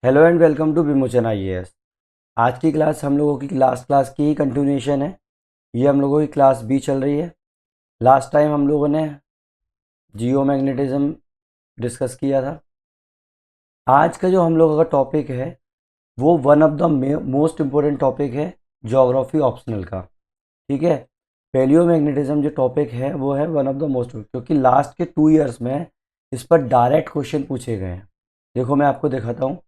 Hello and welcome to विमोचन IAS. आज की क्लास हम लोगों की लास्ट क्लास की ही कंटिन्यूएशन है। ये हम लोगों की क्लास बी चल रही है। लास्ट टाइम हम लोगों ने जियो मैग्नेटिज्म डिस्कस किया था। आज का जो हम लोगों का टॉपिक है वो one of the most important topic है, ज्योग्राफी ऑप्शनल का। ठीक है। पैलियो मैग्नेटिज्म जो टॉपिक है वो है वन ऑफ द मोस्ट, क्योंकि लास्ट के 2 इयर्स में इस पर डायरेक्ट क्वेश्चन पूछे गए हैं। देखो मैं आपको दिखाता हूँ।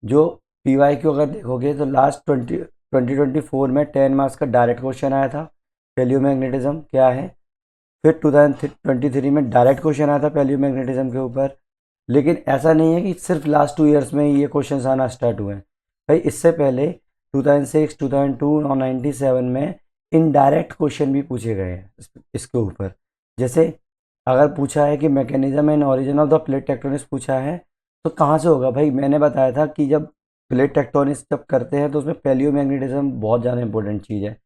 जो PYQ अगर देखोगे तो लास्ट 2024 में 10 मार्क्स का डायरेक्ट क्वेश्चन आया था, पैलियोमैग्नेटिज्म क्या है। फिर 2023 में डायरेक्ट क्वेश्चन आया था पैलियोमैग्नेटिज्म के ऊपर। लेकिन ऐसा नहीं है कि सिर्फ लास्ट 2 इयर्स में ही ये क्वेश्चन आना स्टार्ट हुए हैं। भाई इससे पहले 2006, 2002 और 97 में इनडायरेक्ट क्वेश्चन भी पूछे गए हैं इसके ऊपर। जैसे अगर पूछा है कि mechanism and origin of the plate tectonics पूछा है, तो कहाँ से होगा भाई। मैंने बताया था कि जब प्लेट टेक्टोनिक्स जब करते हैं तो उसमें पैलियोमैग्नेटिज्म बहुत ज़्यादा इंपॉर्टेंट चीज़ है,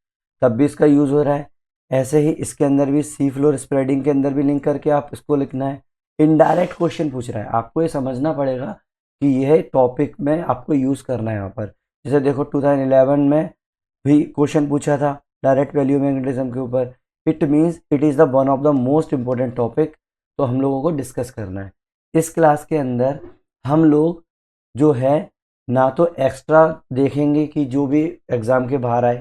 तब भी इसका यूज़ हो रहा है। ऐसे ही इसके अंदर भी सी फ्लोर स्प्रेडिंग के अंदर भी लिंक करके आप इसको लिखना है। इनडायरेक्ट क्वेश्चन पूछ रहा है, आपको ये समझना पड़ेगा कि यह टॉपिक में आपको यूज़ करना है यहाँ पर। जैसे देखो 2011 में भी क्वेश्चन पूछा था डायरेक्ट पैलियोमैग्नेटिज्म के ऊपर। It means it is the one of the most important topic, तो हम लोगों को डिस्कस करना है। इस क्लास के अंदर हम लोग जो है ना तो एक्स्ट्रा देखेंगे कि जो भी एग्ज़ाम के बाहर आए,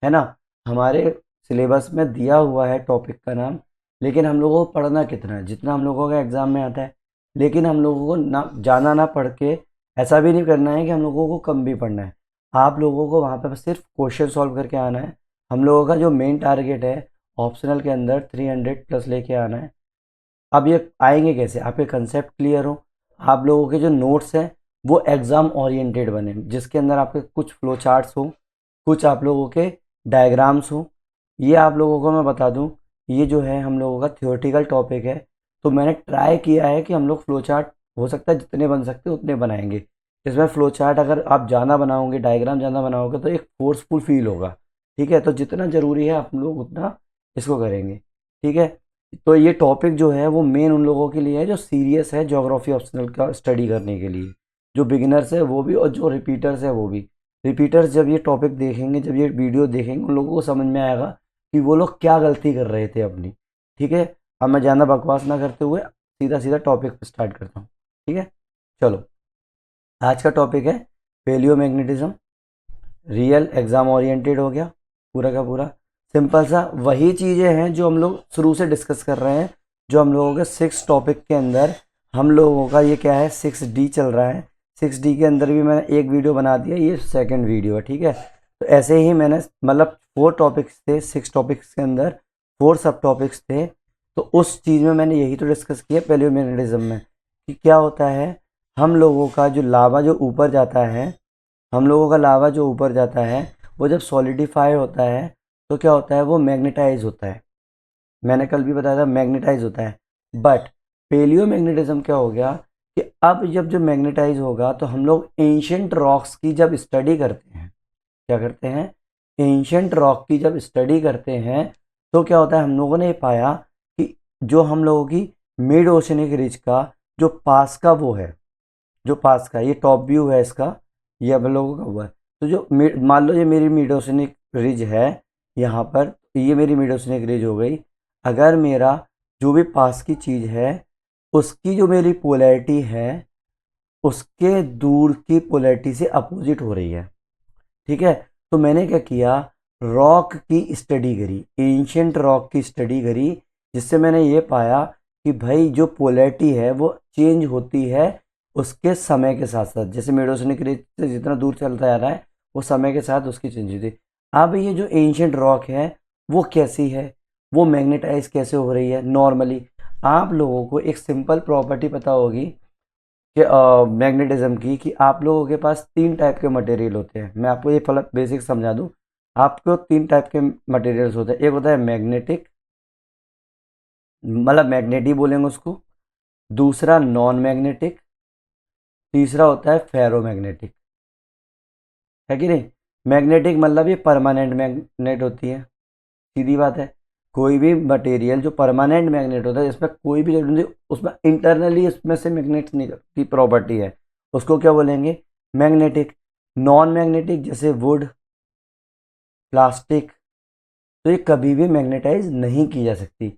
है ना, हमारे सिलेबस में दिया हुआ है टॉपिक का नाम, लेकिन हम लोगों को पढ़ना कितना है जितना हम लोगों का एग्ज़ाम में आता है। लेकिन हम लोगों को ना जाना ना पढ़ के ऐसा भी नहीं करना है कि हम लोगों को कम भी पढ़ना है। आप लोगों को वहाँ पर सिर्फ क्वेश्चन सॉल्व करके आना है। हम लोगों का जो मेन टारगेट है ऑप्शनल के अंदर 300+ लेके आना है। अब ये आएंगे कैसे, आपके कंसेप्ट क्लियर हो, आप लोगों के जो नोट्स हैं वो एग्ज़ाम ओरिएंटेड बने, जिसके अंदर आपके कुछ फ्लो चार्ट्स हो, कुछ आप लोगों के डायग्राम्स हो। ये आप लोगों को मैं बता दूं, ये जो है हम लोगों का थियोरेटिकल टॉपिक है, तो मैंने ट्राई किया है कि हम लोग फ्लो चार्ट हो सकता है जितने बन सकते उतने बनाएंगे। इसमें फ्लो चार्ट अगर आप ज़्यादा बनाओगे, डायग्राम ज़्यादा बनाओगे तो एक फोर्सफुल फील होगा। ठीक है, तो जितना ज़रूरी है आप लोग उतना इसको करेंगे। ठीक है। तो ये टॉपिक जो है वो मेन उन लोगों के लिए है जो सीरियस है ज्योग्राफी ऑप्शनल का स्टडी करने के लिए। जो बिगिनर्स है वो भी और जो रिपीटर्स है वो भी। रिपीटर्स जब ये टॉपिक देखेंगे, जब ये वीडियो देखेंगे, उन लोगों को समझ में आएगा कि वो लोग क्या गलती कर रहे थे अपनी। ठीक है। अब मैं ज़्यादा बकवास ना करते हुए सीधा सीधा टॉपिक पे स्टार्ट करता हूँ। ठीक है, चलो। आज का टॉपिक है पैलियोमैग्नेटिज्म। रियल एग्ज़ाम ओरिएंटेड हो गया पूरा का पूरा। सिंपल सा वही चीज़ें हैं जो हम लोग शुरू से डिस्कस कर रहे हैं। जो हम लोगों के 6 टॉपिक के अंदर हम लोगों का ये क्या है, 6D चल रहा है। 6D के अंदर भी मैंने एक वीडियो बना दिया, ये सेकंड वीडियो है। ठीक है। तो ऐसे ही मैंने मतलब 4 टॉपिक्स थे, 6 टॉपिक्स के अंदर 4 सब टॉपिक्स थे। तो उस चीज़ में मैंने यही तो डिस्कस किया पैलियोमैग्नेटिज्म में, कि क्या होता है हम लोगों का जो लावा जो ऊपर जाता है, हम लोगों का लावा जो ऊपर जाता है वो जब सॉलिडिफाई होता है तो क्या होता है, वो मैग्नेटाइज होता है। मैंने कल भी बताया था मैग्नेटाइज होता है। बट पेलियो मैग्नेटिज्म क्या हो गया कि अब जब जो मैग्नेटाइज होगा तो हम लोग एंशंट रॉक्स की जब स्टडी करते हैं, क्या करते हैं, एंशंट रॉक की जब स्टडी करते हैं, तो क्या होता है, हम लोगों ने ये पाया कि जो हम लोगों की मिड ओशनिक रिज का जो पास का वो है, जो पास का ये टॉप व्यू है इसका, ये अब लोगों का हुआ है। तो जो मान लो ये मेरी मिडोसिनिक रिज है यहाँ पर, ये मेरी मिडोसिनिक रिज हो गई। अगर मेरा जो भी पास की चीज़ है उसकी जो मेरी पोलैरिटी है उसके दूर की पोलैरिटी से अपोजिट हो रही है। ठीक है। तो मैंने क्या किया, रॉक की स्टडी करी, एंशंट रॉक की स्टडी करी, जिससे मैंने ये पाया कि भाई जो पोलैरिटी है वो चेंज होती है उसके समय के साथ साथ। जैसे मेडोसनिक रेज से जितना दूर चलता जा रहा है वो समय के साथ उसकी चेंज होती है। अब ये जो एंशंट रॉक है वो कैसी है, वो मैग्नेटाइज कैसे हो रही है नॉर्मली। आप लोगों को एक सिंपल प्रॉपर्टी पता होगी कि मैग्नेटिज्म की, कि आप लोगों के पास 3 टाइप के मटेरियल होते हैं। मैं आपको ये फल बेसिक समझा दूं। आपको 3 टाइप के मटेरियल्स होते हैं। एक होता है मैग्नेटिक, मतलब मैग्नेटिक बोलेंगे उसको। दूसरा नॉन मैग्नेटिक। तीसरा होता है फेरोमैग्नेटिक। है कि नहीं। मैग्नेटिक मतलब ये परमानेंट मैग्नेट होती है, सीधी बात है। कोई भी मटेरियल जो परमानेंट मैग्नेट होता है, इसमें कोई भी जरूरत नहीं, उसमें इंटरनली इसमें से मैग्नेट की प्रॉपर्टी है, उसको क्या बोलेंगे, मैग्नेटिक। नॉन मैग्नेटिक जैसे वुड, प्लास्टिक, तो ये कभी भी मैग्नेटाइज नहीं की जा सकती।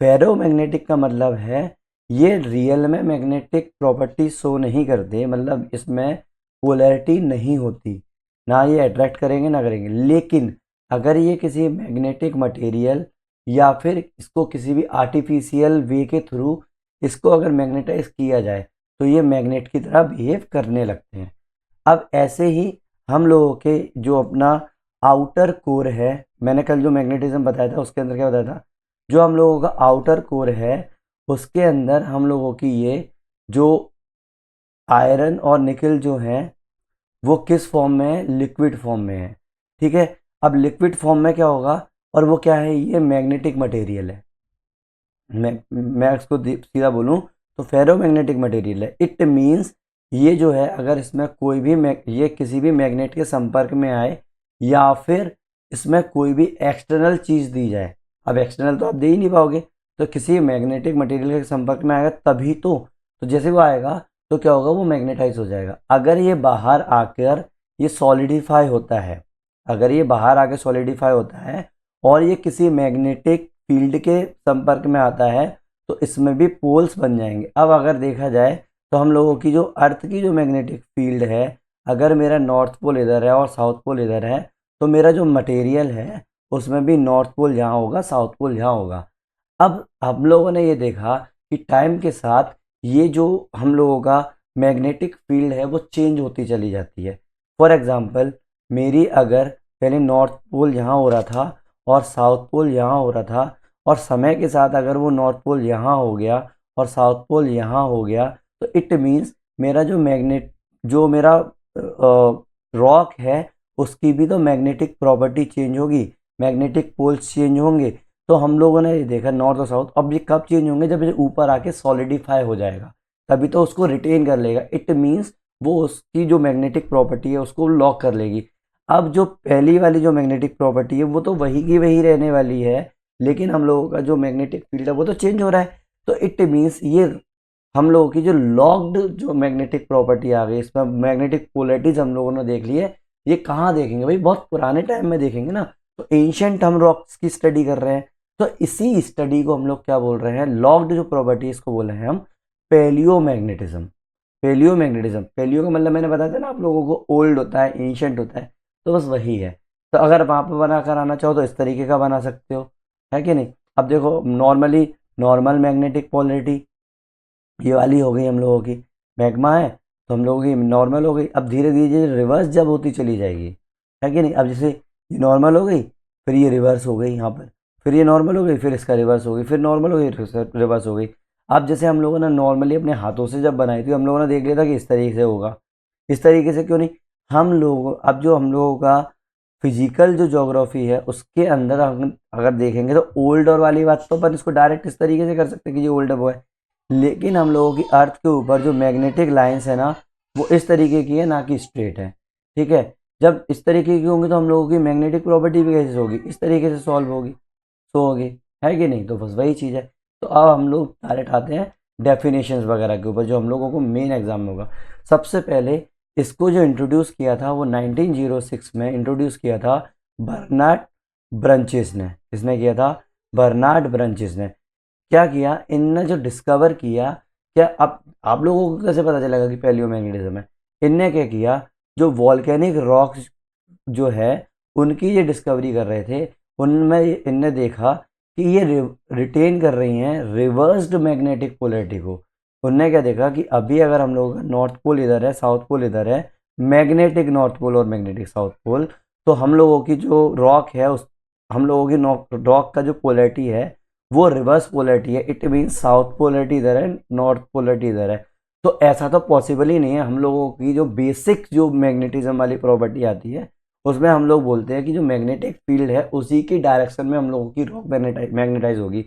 फेरोमैग्नेटिक का मतलब है ये रियल में मैग्नेटिक प्रॉपर्टी शो नहीं करते, मतलब इसमें पोलैरिटी नहीं होती, ना ये अट्रैक्ट करेंगे ना करेंगे। लेकिन अगर ये किसी मैग्नेटिक मटेरियल या फिर इसको किसी भी आर्टिफिशियल वे के थ्रू इसको अगर मैग्नेटाइज किया जाए तो ये मैग्नेट की तरह बिहेव करने लगते हैं। अब ऐसे ही हम लोगों के जो अपना आउटर कोर है, मैंने कल जो मैग्नेटिज्म बताया था उसके अंदर क्या बताया था, जो हम लोगों का आउटर कोर है उसके अंदर हम लोगों की ये जो आयरन और निकल जो है वो किस फॉर्म में है, लिक्विड फॉर्म में है। ठीक है, अब लिक्विड फॉर्म में क्या होगा, और वो क्या है, ये मैग्नेटिक मटेरियल है। मैं इसको सीधा बोलूं तो फेरोमैग्नेटिक मटेरियल है। इट मीन्स ये जो है अगर इसमें कोई भी ये किसी भी मैग्नेट के संपर्क में आए या फिर इसमें कोई भी एक्सटर्नल चीज़ दी जाए, अब एक्सटर्नल तो आप दे ही नहीं पाओगे, तो किसी मैग्नेटिक मटेरियल के संपर्क में आएगा तभी तो जैसे वो आएगा तो क्या होगा, वो मैग्नेटाइज हो जाएगा। अगर ये बाहर आकर ये सॉलिडिफाई होता है, अगर ये बाहर आके सॉलिडिफाई होता है और ये किसी मैग्नेटिक फील्ड के संपर्क में आता है तो इसमें भी पोल्स बन जाएंगे। अब अगर देखा जाए तो हम लोगों की जो अर्थ की जो मैग्नेटिक फील्ड है, अगर मेरा नॉर्थ पोल इधर है और साउथ पोल इधर है तो मेरा जो मटेरियल है उसमें भी नॉर्थ पोल यहाँ होगा, साउथ पोल यहाँ होगा। अब हम लोगों ने ये देखा कि टाइम के साथ ये जो हम लोगों का मैग्नेटिक फील्ड है वो चेंज होती चली जाती है। फॉर एग्जांपल मेरी अगर पहले नॉर्थ पोल यहाँ हो रहा था और साउथ पोल यहाँ हो रहा था, और समय के साथ अगर वो नॉर्थ पोल यहाँ हो गया और साउथ पोल यहाँ हो गया, तो इट मीन्स मेरा जो मेरा रॉक है उसकी भी तो मैग्नेटिक प्रॉपर्टी चेंज होगी, मैग्नेटिक पोल्स चेंज होंगे। तो हम लोगों ने ये देखा नॉर्थ और साउथ, अब ये कब चेंज होंगे, जब ये ऊपर आके सॉलिडिफाई हो जाएगा तभी तो उसको रिटेन कर लेगा। इट मीन्स वो उसकी जो मैग्नेटिक प्रॉपर्टी है उसको लॉक कर लेगी। अब जो पहली वाली जो मैग्नेटिक प्रॉपर्टी है वो तो वही की वही रहने वाली है, लेकिन हम लोगों का जो मैग्नेटिक फील्ड है वो तो चेंज हो रहा है। तो इट मीन्स ये हम लोगों की जो लॉक्ड जो मैग्नेटिक प्रॉपर्टी आ गई, इसमें मैग्नेटिक पोलैरिटीज हम लोगों ने देख ली है। ये कहाँ देखेंगे भाई, बहुत पुराने टाइम में देखेंगे ना, तो एंशियंट हम रॉक्स की स्टडी कर रहे हैं। तो इसी स्टडी को हम लोग क्या बोल रहे हैं, लॉक्ड जो प्रॉपर्टी इसको बोल रहे हैं हम पैलियोमैग्नेटिज्म। पैलियोमैग्नेटिज्म, पैलियो का मतलब मैंने बताया था ना आप लोगों को, ओल्ड होता है, एंशियंट होता है, तो बस वही है। तो अगर वहाँ पर बना कर आना चाहो तो इस तरीके का बना सकते हो, है कि नहीं। अब देखो नॉर्मली नॉर्मल मैग्नेटिक पोलैरिटी ये वाली हो गई हम लोगों की, मैग्मा है तो हम लोगों की नॉर्मल हो गई। अब धीरे धीरे रिवर्स जब होती चली जाएगी, है कि नहीं। अब जैसे ये नॉर्मल हो गई, फिर ये रिवर्स हो गई यहाँ पर, फिर ये नॉर्मल हो गई, फिर इसका रिवर्स हो गई, फिर नॉर्मल हो गई, रिवर्स हो गई। अब जैसे हम लोगों ने नॉर्मली अपने हाथों से जब बनाई थी हम लोगों ने देख लिया था कि इस तरीके से होगा, इस तरीके से क्यों नहीं। हम लोग अब जो हम लोगों का फिजिकल जो ज्योग्राफी है उसके अंदर हम अगर देखेंगे तो ओल्ड और वाली बात तो अपन इसको डायरेक्ट इस तरीके से कर सकते हैं कि ये ओल्ड है वो है, लेकिन हम लोगों की अर्थ के ऊपर जो मैग्नेटिक लाइंस है ना वो इस तरीके की है, ना कि स्ट्रेट है। ठीक है, जब इस तरीके की होंगी तो हम लोगों की मैग्नेटिक प्रॉपर्टी भी कैसे होगी, इस तरीके से सॉल्व होगी, सो होगी, है कि नहीं। तो बस वही चीज़ है। तो अब हम लोग डायरेक्ट आते हैं डेफिनेशंस वगैरह के ऊपर जो हम लोगों को मेन एग्जाम में होगा। सबसे पहले इसको जो इंट्रोड्यूस किया था वो 1906 में इंट्रोड्यूस किया था बर्नार्ड ब्रंचिस ने। किसने किया था, बर्नार्ड ब्रंचिस ने। क्या किया इनने जो डिस्कवर किया, क्या अब आप लोगों को कैसे पता चलेगा कि पैलियोमैग्नेटिज्म है, इनने क्या किया, जो वॉल्केनिक रॉक्स जो है उनकी ये डिस्कवरी कर रहे थे, उनमें इनने देखा कि ये रिटेन कर रही हैं रिवर्स्ड मैग्नेटिक पोलैरिटी को। उनने क्या देखा कि अभी अगर हम लोगों का नॉर्थ पोल इधर है, साउथ पोल इधर है, मैग्नेटिक नॉर्थ पोल और मैग्नेटिक साउथ पोल, तो हम लोगों की जो रॉक है उस हम लोगों की रॉक का जो पोलैरिटी है वो रिवर्स पोलैरिटी है। इट मीन साउथ पोलैरिटी इधर है, नॉर्थ पोलैरिटी इधर है। तो ऐसा तो पॉसिबल ही नहीं है। हम लोगों की जो बेसिक जो मैग्नेटिज्म वाली प्रॉपर्टी आती है उसमें हम लोग बोलते हैं कि जो मैग्नेटिक फील्ड है उसी की डायरेक्शन में हम लोगों की रॉक मैग्नेटाइज होगी।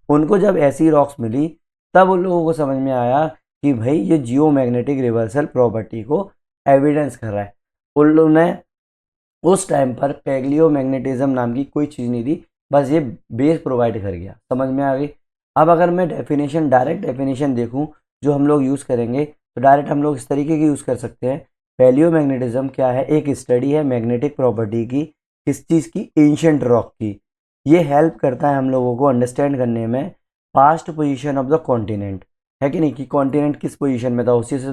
उनको जब ऐसी रॉक्स मिली तब उन लोगों को समझ में आया कि भाई ये जियो मैग्नेटिक रिवर्सल प्रॉपर्टी को एविडेंस कर रहा है। उन लोगों ने उस टाइम पर पैलियो मैग्नेटिज्म नाम की कोई चीज़ नहीं थी, बस ये बेस प्रोवाइड कर गया। समझ में आ गई। अब अगर मैं डेफिनेशन डायरेक्ट डेफिनेशन देखूं जो हम लोग यूज़ करेंगे तो डायरेक्ट हम लोग इस तरीके की यूज़ कर सकते हैं पैलियोमैग्नेटिज्म क्या है, एक स्टडी है मैग्नेटिक प्रॉपर्टी की, किस चीज़ की, एंशियंट रॉक की। ये हेल्प करता है हम लोगों को अंडरस्टैंड करने में past position of the continent, है कि नहीं, कि कॉन्टिनेंट किस पोजीशन में था, उसी से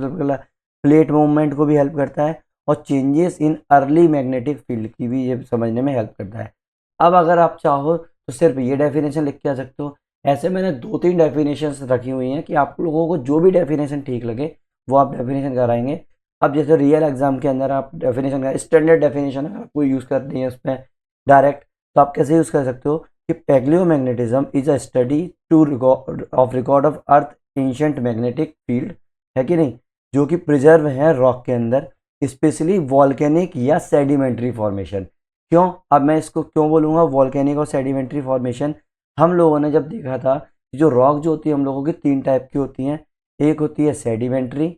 प्लेट मूवमेंट को भी हेल्प करता है और changes in early magnetic field की भी ये समझने में हेल्प करता है। अब अगर आप चाहो तो सिर्फ ये डेफिनेशन लिख के आ सकते हो। ऐसे मैंने 2-3 डेफिनेशन रखी हुई हैं कि आप लोगों को जो भी डेफिनेशन ठीक लगे वो आप डेफिनेशन कराएंगे। अब जैसे रियल एग्जाम के अंदर आप डेफिनेशन का स्टैंडर्ड डेफिनेशन अगर आपको यूज़ करनी है उसमें डायरेक्ट, तो आप कैसे यूज़ कर सकते हो कि palaeomagnetism is a study to record of earth ancient magnetic field, है कि नहीं, जो कि प्रिजर्व है रॉक के अंदर, स्पेशली वॉल्केनिक या सेडिमेंट्री फॉर्मेशन। क्यों, अब मैं इसको क्यों बोलूँगा वॉल्केनिक और सेडिमेंट्री फॉर्मेशन, हम लोगों ने जब देखा था जो रॉक जो होती है हम लोगों की 3 टाइप की होती हैं, एक होती है सेडिमेंट्री,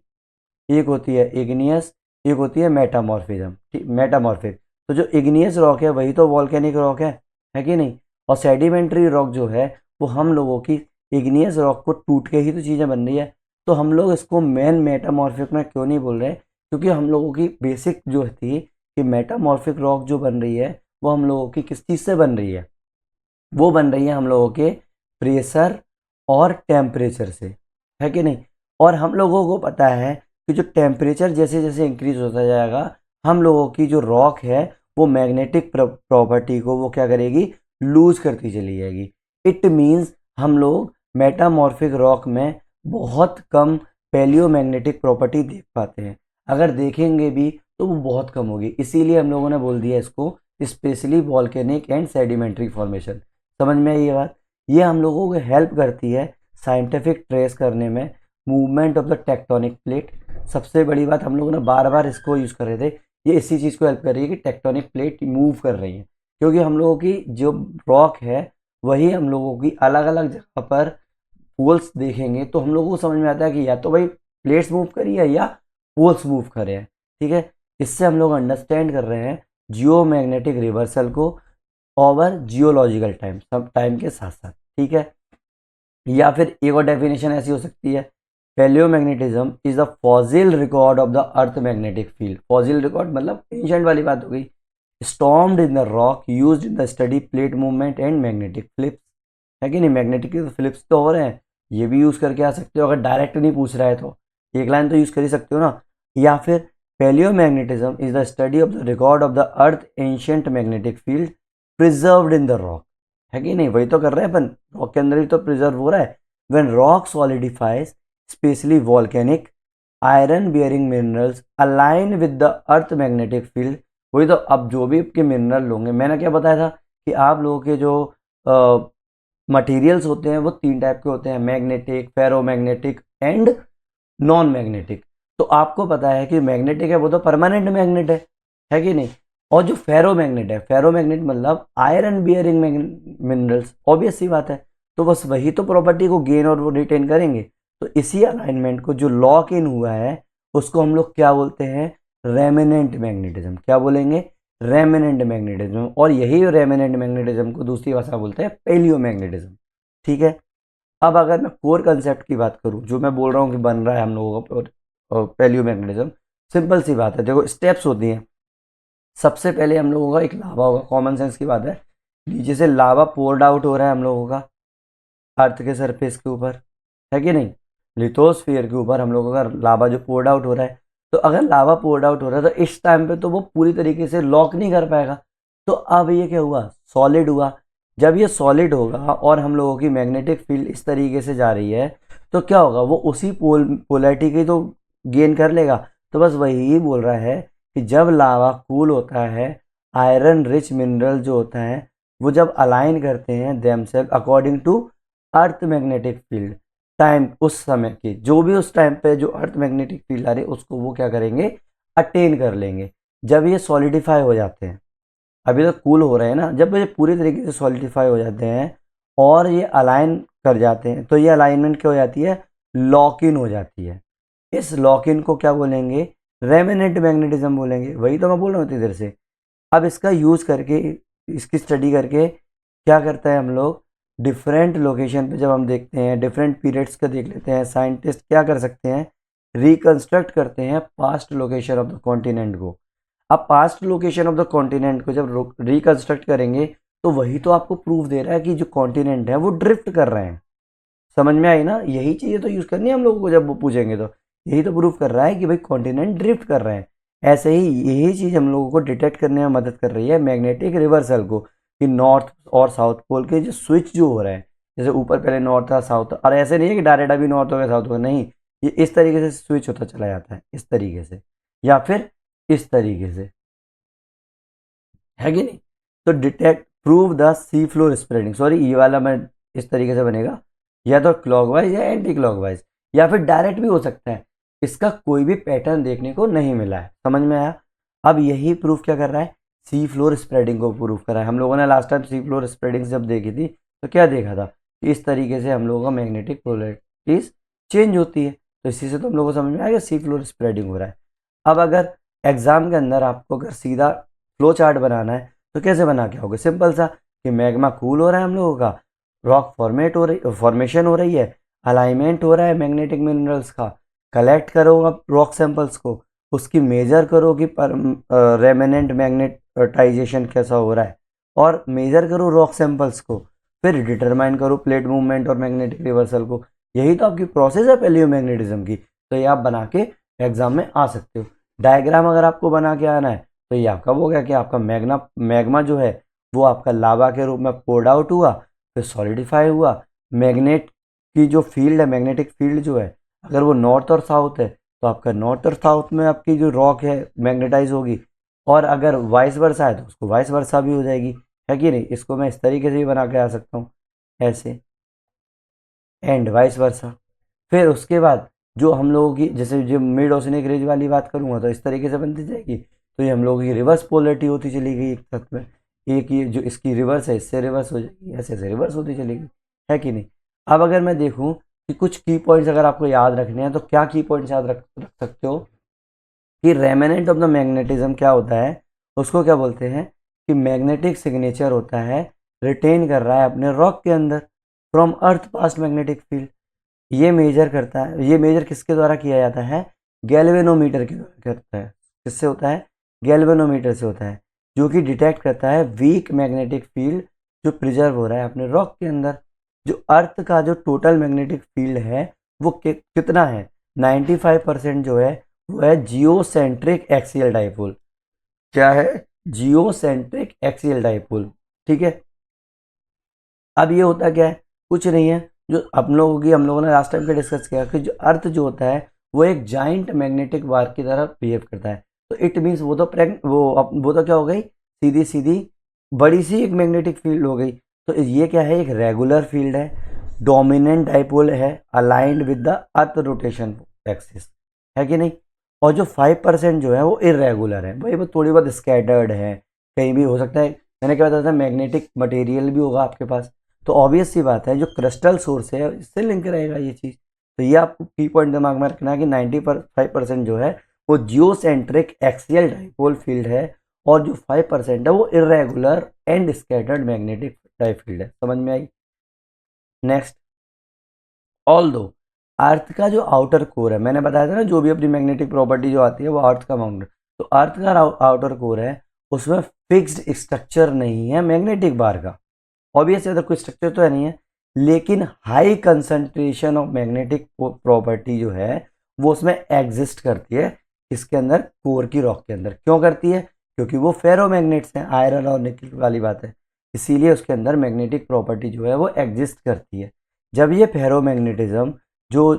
एक होती है इग्नियस, एक होती है मेटामॉर्फिक। तो जो इग्नियस रॉक है वही तो वॉल्केनिक रॉक है कि नहीं, और सेडिमेंट्री रॉक जो है वो हम लोगों की इग्नियस रॉक को टूट के ही तो चीज़ें बन रही है। तो हम लोग इसको मेन मेटामॉर्फिक में क्यों नहीं बोल रहे, क्योंकि हम लोगों की बेसिक जो थी कि मेटामॉर्फिक रॉक जो बन रही है वो हम लोगों की किस चीज़ से बन रही है, वो बन रही है हम लोगों के प्रेशर और टेम्परेचर से, है कि नहीं। और हम लोगों को पता है कि जो टेम्परेचर जैसे जैसे इंक्रीज होता जाएगा हम लोगों की जो रॉक है वो मैग्नेटिक प्रॉपर्टी को वो क्या करेगी, लूज करती चली जाएगी। इट मीन्स हम लोग मेटामॉर्फिक रॉक में बहुत कम पैलियोमैग्नेटिक प्रॉपर्टी देख पाते हैं, अगर देखेंगे भी तो वो बहुत कम होगी। इसीलिए हम लोगों ने बोल दिया इसको specially volcanic and sedimentary formation. समझ में आई ये बात, ये हम लोगों को हेल्प करती है साइंटिफिक ट्रेस करने में movement of the tectonic plate. सबसे बड़ी बात हम लोगों ने बार बार इसको यूज़ कर रहे थे, ये इसी चीज़ को हेल्प कर रही है कि टेक्टोनिक प्लेट मूव कर रही है, क्योंकि हम लोगों की जो रॉक है वही हम लोगों की अलग अलग जगह पर पोल्स देखेंगे तो हम लोगों को समझ में आता है कि या तो भाई प्लेट्स मूव करी है या पोल्स मूव करे हैं, ठीक है। इससे हम लोग अंडरस्टैंड कर रहे हैं जियो मैग्नेटिक रिवर्सल को ओवर जियोलॉजिकल टाइम, सब टाइम के साथ साथ, ठीक है। या फिर एक और डेफिनेशन ऐसी हो सकती है, palaeomagnetism is the fossil record of the earth magnetic field. Fossil record मतलब एंशिएंट वाली बात हो गई। Stored in the rock used in the study plate movement and magnetic flips, है कि नहीं, मैग्नेटिक फ्लिप्स तो हो रहे हैं, ये भी यूज़ करके आ सकते हो। अगर डायरेक्ट नहीं पूछ रहा है तो एक लाइन तो यूज़ कर ही सकते हो ना। या फिर palaeomagnetism is the study of the record of the earth ancient magnetic field preserved in the rock, है कि नहीं, वही तो कर रहे हैं अपन, रॉक के अंदर ही तो प्रिजर्व हो रहा है। When rock solidifies specially volcanic iron bearing minerals align with the earth magnetic field, वही तो। अब जो भी आपके मिनरल होंगे, मैंने क्या बताया था कि आप लोगों के जो मटेरियल्स होते हैं वो 3 टाइप के होते हैं, magnetic, ferromagnetic and non magnetic. तो आपको पता है कि मैग्नेटिक है वो तो परमानेंट मैग्नेट है कि नहीं, और जो फेरोमैग्नेट है, फेरोमैग्नेट मतलब आयरन बियरिंग मिनरल्स, ऑब्वियस सी बात है, तो बस वही तो प्रॉपर्टी को गेन और वो रिटेन करेंगे। तो इसी अलाइनमेंट को जो लॉक इन हुआ है उसको हम लोग क्या बोलते हैं, रेमिनेंट मैग्नेटिज्म। क्या बोलेंगे, रेमिनेंट मैग्नेटिज्म। और यही रेमिनेंट मैग्नेटिज्म को दूसरी भाषा बोलते हैं पैलियोमैग्नेटिज्म, ठीक है। अब अगर मैं कोर कंसेप्ट की बात करूं, जो मैं बोल रहा हूं कि बन रहा है हम लोगों का पैलियोमैग्नेटिज्म, सिंपल सी बात है, देखो स्टेप्स होती हैं। सबसे पहले हम लोगों का एक लावा होगा, कॉमन सेंस की बात है, नीचे से लावा पोर्ड आउट हो रहा है हम लोगों का अर्थ के सरफेस के ऊपर, है कि नहीं, लिथोस्फीयर के ऊपर हम लोगों का लावा जो पोर्ड आउट हो रहा है। तो अगर लावा पोर्ड आउट हो रहा है तो इस टाइम पे तो वो पूरी तरीके से लॉक नहीं कर पाएगा। तो अब ये क्या हुआ, सॉलिड हुआ। जब ये सॉलिड होगा और हम लोगों की मैग्नेटिक फील्ड इस तरीके से जा रही है तो क्या होगा, वो उसी पोलैरिटी की तो गेन कर लेगा। तो बस वही बोल रहा है कि जब लावा कूल होता है, आयरन रिच मिनरल जो होता है वो जब अलाइन करते हैं themselves according to earth magnetic field, time उस समय की जो भी उस टाइम पे जो अर्थ मैग्नेटिक फील्ड आ रही है उसको वो क्या करेंगे, अटेन कर लेंगे। जब ये सॉलिडिफाई हो जाते हैं, अभी तो कूल हो रहे हैं ना, जब ये पूरी तरीके से सॉलिडिफाई हो जाते हैं और ये अलाइन कर जाते हैं तो ये अलाइनमेंट क्या हो जाती है, लॉक इन हो जाती है। इस लॉक इन को क्या बोलेंगे, रेमिनेंट मैग्नेटिज्म बोलेंगे। वही तो मैं बोल रहा हूँ इतनी देर से। अब इसका यूज़ करके, इसकी स्टडी करके क्या करता है हम लोग, डिफरेंट लोकेशन पे जब हम देखते हैं, डिफरेंट पीरियड्स का देख लेते हैं, साइंटिस्ट क्या कर सकते हैं रिकंस्ट्रक्ट करते हैं past location of the continent को। अब past location of the continent को जब रिकंस्ट्रक्ट करेंगे तो वही तो आपको प्रूफ दे रहा है कि जो कॉन्टिनेंट है वो ड्रिफ्ट कर रहे हैं। समझ में आई ना? यही चीज़ें तो यूज़ करनी है हम लोगों को जब वो पूछेंगे तो। यही तो प्रूफ कर रहा है कि भाई कॉन्टिनेंट ड्रिफ्ट कर रहे हैं। ऐसे ही यही चीज़ हम लोगों को डिटेक्ट करने में मदद कर रही है मैग्नेटिक रिवर्सल को, कि नॉर्थ और साउथ पोल के जो स्विच जो हो रहा है, जैसे ऊपर पहले नॉर्थ था साउथ, और ऐसे नहीं है कि डायरेक्ट अभी नॉर्थ हो गया साउथ हो गया, नहीं, ये इस तरीके से स्विच होता चला जाता है, इस तरीके से, या फिर इस तरीके से, है कि नहीं? तो detect prove the sea floor spreading, sorry ये वाला मैं इस तरीके से बनेगा, या तो क्लॉकवाइज या एंटी क्लॉकवाइज, या फिर डायरेक्ट भी हो सकता है। इसका कोई भी पैटर्न देखने को नहीं मिला है। समझ में आया? अब यही प्रूफ क्या कर रहा है? सी फ्लोर स्प्रेडिंग को प्रूफ कर रहा है। हम लोगों ने last time sea floor spreading जब देखी थी तो क्या देखा था कि इस तरीके से हम लोगों का मैग्नेटिक पोलैरिटीज चेंज होती है। तो इसी से तो हम लोगों को समझ में आएगा सी फ्लोर स्प्रेडिंग हो रहा है। अब अगर एग्जाम के अंदर आपको अगर सीधा फ्लो चार्ट बनाना है तो कैसे बना के आओगे? सिंपल सा, कि मैग्मा कूल हो रहा है हम लोगों का, रॉक फॉर्मेशन हो रही है, अलाइनमेंट हो रहा है मैग्नेटिक मिनरल्स का, कलेक्ट करो आप रॉक सैंपल्स को, उसकी मेजर करो कि रेमिनेंट मैग्नेटाइजेशन कैसा हो रहा है, और मेजर करो रॉक सैंपल्स को, फिर डिटरमाइन करो प्लेट मूवमेंट और मैग्नेटिक रिवर्सल को। यही तो आपकी प्रोसेस है पैलियोमैग्नेटिज्म की। तो ये आप बना के एग्जाम में आ सकते हो। डायग्राम अगर आपको बना के आना है तो ये आपका वो गया कि आपका मैग्मा जो है वो आपका लावा के रूप में पोर्ड आउट हुआ, फिर सॉलिडिफाई हुआ। मैग्नेट की जो फील्ड है, मैग्नेटिक फील्ड जो है, अगर वो नॉर्थ और साउथ है तो आपका नॉर्थ और साउथ में आपकी जो रॉक है मैग्नेटाइज होगी, और अगर वाइस वर्सा है तो उसको वाइस वर्सा भी हो जाएगी, है कि नहीं? इसको मैं इस तरीके से भी बना के आ सकता हूँ, ऐसे, एंड वाइस वर्सा। फिर उसके बाद जो हम लोगों की, जैसे जो मिड ओशनिक रिज वाली बात करूँगा तो इस तरीके से बनती जाएगी। तो ये हम लोगों की रिवर्स पोलरिटी होती चली गई एक तत्व में, एक ये जो इसकी रिवर्स है इससे रिवर्स हो जाएगी, ऐसे ऐसे रिवर्स होती चलेगी, है कि नहीं? अब अगर मैं देखूँ कि कुछ की पॉइंट्स अगर आपको याद रखने हैं तो क्या की पॉइंट्स याद रख सकते हो कि रेमेनेंट ऑफ द मैग्नेटिज्म क्या होता है, उसको क्या बोलते हैं कि मैग्नेटिक सिग्नेचर होता है, रिटेन कर रहा है अपने रॉक के अंदर from earth past magnetic field. ये मेजर करता है, ये मेजर किसके द्वारा किया जाता है? गैल्वेनोमीटर के द्वारा करता है। किससे होता है? गैल्वेनोमीटर से होता है, जो कि डिटेक्ट करता है वीक मैग्नेटिक फील्ड जो प्रिजर्व हो रहा है अपने रॉक के अंदर। जो अर्थ का जो टोटल मैग्नेटिक फील्ड है वो कितना है? 95% जो है वो है जियोसेंट्रिक एक्सियल डाइपोल। क्या है? Geocentric axial dipole. ठीक है। अब ये होता क्या है? कुछ नहीं है, जो हम लोगों ने लास्ट टाइम पे डिस्कस किया कि जो अर्थ जो होता है वो एक जाइंट मैग्नेटिक बार की तरह बिहेव करता है। तो इट मीन्स वो तो वो तो क्या हो गई? सीधी सीधी बड़ी सी एक मैग्नेटिक फील्ड हो गई। तो ये क्या है? एक रेगुलर फील्ड है, डोमिनेंट डाइपोल है, aligned with the earth rotation axis, है कि नहीं? और जो 5% जो है वो इरेगुलर है, भाई वो थोड़ी बहुत स्कैटर्ड है, कहीं भी हो सकता है। मैंने क्या बताया था? मैग्नेटिक मटेरियल भी होगा आपके पास। तो ऑब्वियस सी बात है जो क्रिस्टल सोर्स है इससे लिंक रहेगा ये चीज़। तो ये आपको की पॉइंट दिमाग में रखना है कि 95% जो है वो जियोसेंट्रिक एक्सियल डाइपोल फील्ड है, और जो 5% है वो इरेगुलर एंड स्कैटर्ड मैग्नेटिक डाइफील्ड है। समझ में आई? नेक्स्ट, ऑल दो अर्थ का जो आउटर कोर है, मैंने बताया था ना जो भी अपनी मैग्नेटिक प्रॉपर्टी जो आती है वो अर्थ का माउंट, तो अर्थ का आउटर कोर है, उसमें फिक्स्ड स्ट्रक्चर नहीं है मैग्नेटिक बार का। ऑब्वियसली अदर कोई स्ट्रक्चर तो है नहीं है, लेकिन high concentration of magnetic property जो है वो उसमें एग्जिस्ट करती है। इसके अंदर कोर की रॉक के अंदर क्यों करती है? क्योंकि वो फेरोमैग्नेट्स हैं, आयरन और निकल वाली बात है, इसीलिए उसके अंदर मैग्नेटिक प्रॉपर्टी जो है वो एग्जिस्ट करती है। जब ये जो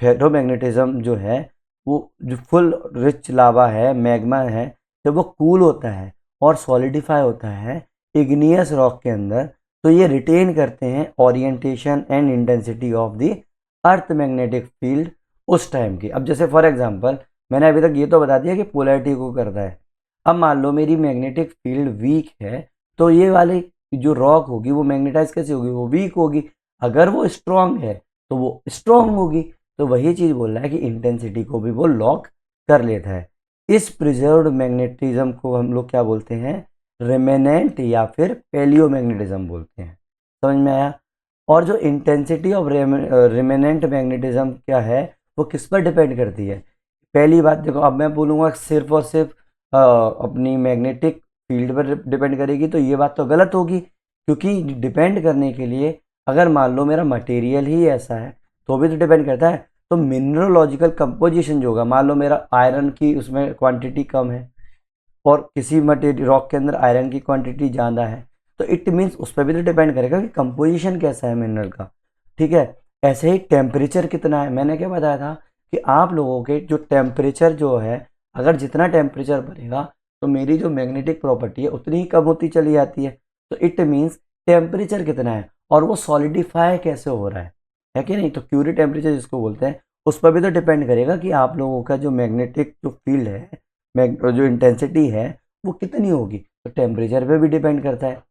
फेरोमैग्नेटिज्म जो है वो जो फुल रिच लावा है, मैग्मा है, जब वो कूल होता है और सॉलिडिफाई होता है इग्नियस रॉक के अंदर, तो ये रिटेन करते हैं orientation and intensity of the earth magnetic field उस टाइम की। अब जैसे फॉर एग्जांपल मैंने अभी तक ये तो बता दिया कि पोलैरिटी को करता है। अब मान लो मेरी मैग्नेटिक फील्ड वीक है, तो ये वाली जो रॉक होगी वो मैग्नेटाइज कैसे होगी? वो वीक होगी। अगर वो स्ट्रांग है तो वो स्ट्रांग होगी। तो वही चीज़ बोल रहा है कि इंटेंसिटी को भी वो लॉक कर लेता है। इस प्रिजर्व्ड मैग्नेटिज्म को हम लोग क्या बोलते हैं? रिमेनेंट या फिर पैलियोमैग्नेटिज्म बोलते हैं। समझ में आया? और जो इंटेंसिटी ऑफ रिमेनेंट मैग्नेटिज्म क्या है वो किस पर डिपेंड करती है? पहली बात देखो, अब मैं बोलूँगा सिर्फ और सिर्फ अपनी मैग्नेटिक फील्ड पर डिपेंड करेगी, तो ये बात तो गलत होगी, क्योंकि डिपेंड करने के लिए अगर मान लो मेरा मटेरियल ही ऐसा है तो भी तो डिपेंड करता है। तो मिनरोलॉजिकल कंपोजिशन जो होगा, मान लो मेरा आयरन की उसमें क्वांटिटी कम है और किसी मटेरियल रॉक के अंदर आयरन की क्वांटिटी ज़्यादा है, तो इट मीन्स उस पर भी तो डिपेंड करेगा कि कंपोजिशन कैसा है मिनरल का। ठीक है, ऐसे ही टेम्परेचर कितना है, मैंने क्या बताया था कि आप लोगों के जो टेम्परेचर जो है, अगर जितना टेम्परेचर बढ़ेगा तो मेरी जो मैग्नेटिक प्रॉपर्टी है उतनी ही कम होती चली जाती है। तो इट मीन्स टेम्परेचर कितना है और वो सॉलिडिफाई कैसे हो रहा है कि नहीं। तो क्यूरी टेम्परेचर जिसको बोलते हैं उस पर भी तो डिपेंड करेगा कि आप लोगों का जो मैग्नेटिक जो फील्ड है, जो इंटेंसिटी है वो कितनी होगी, तो टेम्परेचर पे भी डिपेंड करता है।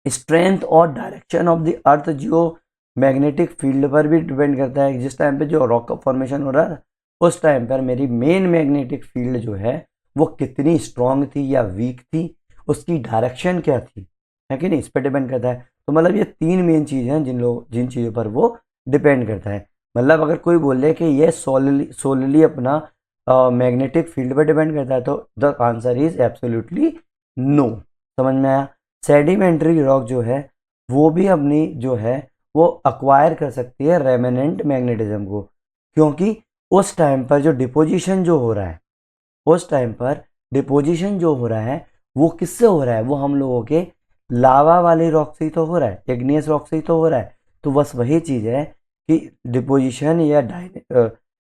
स्ट्रेंथ और direction of the earth Jio magnetic field पर भी डिपेंड करता है। जिस टाइम पे जो रॉक का फॉर्मेशन हो रहा था उस टाइम पर मेरी मेन मैग्नेटिक फील्ड जो है वो कितनी स्ट्रांग थी या वीक थी, उसकी डायरेक्शन क्या थी, है कि नहीं, इस पर डिपेंड करता है। तो मतलब ये तीन मेन चीज़ हैं जिन चीज़ों पर वो डिपेंड करता है। मतलब अगर कोई बोले कि ये सोलली अपना मैग्नेटिक फील्ड पर डिपेंड करता है तो the answer is absolutely no. समझ में आया? सेडिमेंट्री रॉक जो है वो भी अपनी जो है वो अक्वायर कर सकती है रेमेनेंट मैग्नेटिज्म को, क्योंकि उस टाइम पर जो डिपोजिशन जो हो रहा है, उस टाइम पर डिपोजिशन जो हो रहा है वो किससे हो रहा है, वो हम लोगों के लावा वाले रॉक से ही तो हो रहा है, इग्नियस रॉक से ही तो हो रहा है। तो बस वही चीज़ है कि डिपोजिशन या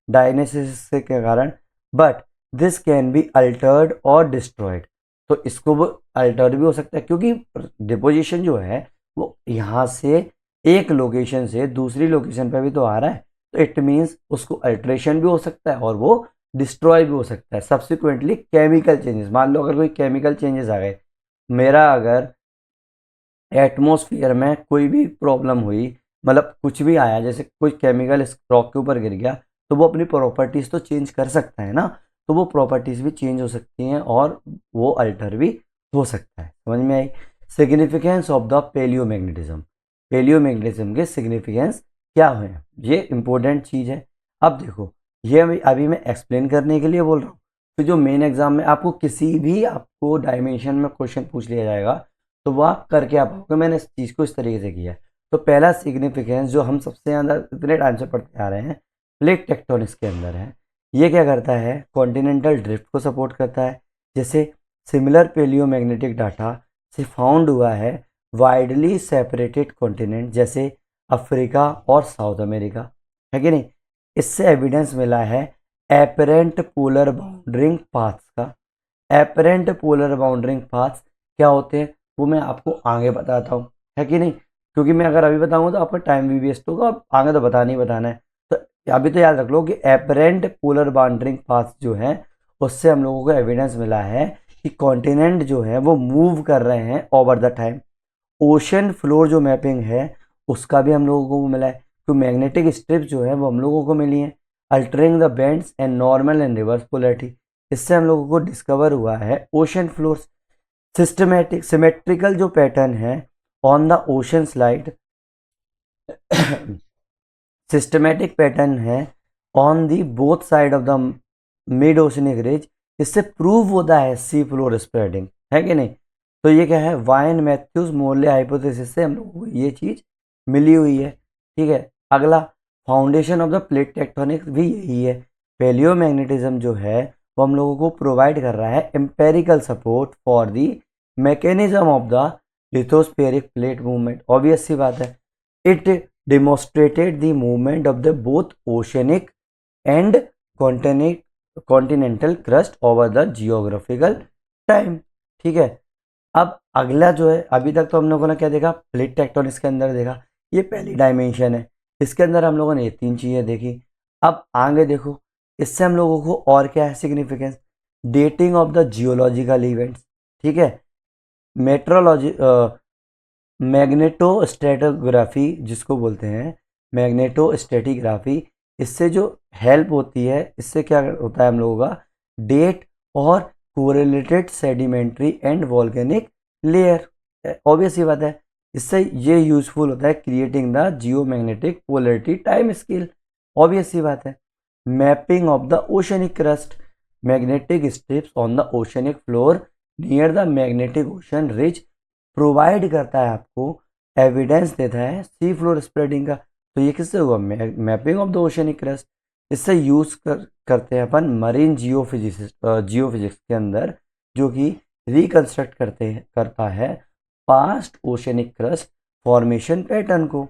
डायनेसिस के कारण, but this can be altered और डिस्ट्रॉयड। तो इसको वो अल्टर्ड भी हो सकता है, क्योंकि डिपोजिशन जो है वो यहाँ से एक लोकेशन से दूसरी लोकेशन पर भी तो आ रहा है, तो इट मीन्स उसको अल्ट्रेशन भी हो सकता है और वो डिस्ट्रॉय भी हो सकता है। सब्सिक्वेंटली केमिकल चेंजेस, मान लो अगर कोई केमिकल चेंजेस आ गए, मेरा अगर एटमॉस्फेयर में कोई भी प्रॉब्लम हुई, मतलब कुछ भी आया, जैसे कोई केमिकल इस रॉक के ऊपर गिर गया, तो वो अपनी प्रॉपर्टीज़ तो चेंज कर सकता है ना, तो वो प्रॉपर्टीज़ भी चेंज हो सकती हैं और वो अल्टर भी हो सकता है। समझ में आई? सिग्निफिकेंस ऑफ द पेलियोमैग्नेटिज्म, पेलियोमैग्नेटिज्म के सिग्निफिकेंस क्या है, ये इंपॉर्टेंट चीज़ है। अब देखो, ये अभी मैं एक्सप्लेन करने के लिए बोल रहा हूँ, तो जो मेन एग्जाम में आपको किसी भी आपको डायमेंशन में क्वेश्चन पूछ लिया जाएगा तो वो आप करके आ पाओगे। मैंने इस चीज़ को इस तरीके से किया है। तो पहला सिग्निफिकेंस जो हम सबसे ज़्यादा इतने टाइम से पढ़ते आ रहे हैं, प्लेट टेक्टोनिक्स के अंदर है। ये क्या करता है, कॉन्टिनेंटल ड्रिफ्ट को सपोर्ट करता है। जैसे सिमिलर पेलियोमैग्नेटिक डाटा से फाउंड हुआ है वाइडली सेपरेटेड कॉन्टिनेंट जैसे अफ्रीका और साउथ अमेरिका, है कि नहीं। इससे एविडेंस मिला है एपरेंट पोलर बाउंड्रिंग पाथ्स का। एपरेंट पोलर बाउंड्रिंग पाथ्स क्या होते हैं वो मैं आपको आगे बताता हूँ, है कि नहीं, क्योंकि मैं अगर अभी बताऊंगा तो आपका टाइम भी वेस्ट होगा, आगे तो बताना ही बताना है। तो अभी तो याद रख लो कि एपरेंट पोलर बाउंड्रिंग पाथ जो है उससे हम लोगों को एविडेंस मिला है कि कॉन्टिनेंट जो है वो मूव कर रहे हैं over the time. Ocean floor जो मैपिंग है उसका भी हम लोगों को मिला है, तो मैग्नेटिक स्ट्रिप जो है वो हम लोगों को मिली है। Altering the bands and normal and reverse polarity, इससे हम लोगों को डिस्कवर हुआ है ओशन फ्लोर्स। सिस्टमेटिक सिमेट्रिकल जो पैटर्न है on the ocean slide systematic pattern है on the both side of the mid oceanic ridge, इससे प्रूव होता है सी फ्लोर स्प्रेडिंग, है कि नहीं। तो ये क्या है, वाइन मैथ्यूज मोरले हाइपोथेसिस से हम लोगों को ये चीज़ मिली हुई है। ठीक है, अगला foundation of the plate tectonics भी यही है। पैलियोमैग्नेटिज्म जो है वो हम लोगों को प्रोवाइड कर रहा है empirical support for the mechanism of the lithospheric plate movement. Obvious सी बात है, it demonstrated the movement of the both oceanic and continental crust over the geographical time। ठीक है, अब अगला जो है, अभी तक तो हम लोगों ने क्या देखा, प्लेट टेक्टोनिक्स के अंदर देखा, ये पहली डायमेंशन है, इसके अंदर हम लोगों ने ये तीन चीज़ें देखी। अब आगे देखो, इससे हम लोगों को और क्या है significance, dating of the geological events. ठीक है, मेट्रोलॉजी मैग्नेटोस्ट्रेटोग्राफी जिसको बोलते हैं, मैग्नेटोस्ट्रेटिग्राफी, इससे जो हेल्प होती है, इससे क्या होता है हम लोगों का डेट और correlated sedimentary and volcanic layer. Obvious ही बात है, इससे ये यूजफुल होता है creating the geomagnetic polarity time scale. Obvious ही बात है। Mapping of the oceanic crust, magnetic strips on the oceanic floor near the magnetic ocean ridge provide करता है आपको, एविडेंस देता है सी फ्लोर स्प्रेडिंग का। तो ये किससे हुआ? Mapping of the oceanic crust. इससे यूज करते हैं अपन मरीन जियोफिजिक्स के अंदर, जो कि रिकंस्ट्रक्ट करता है past oceanic crust formation pattern को।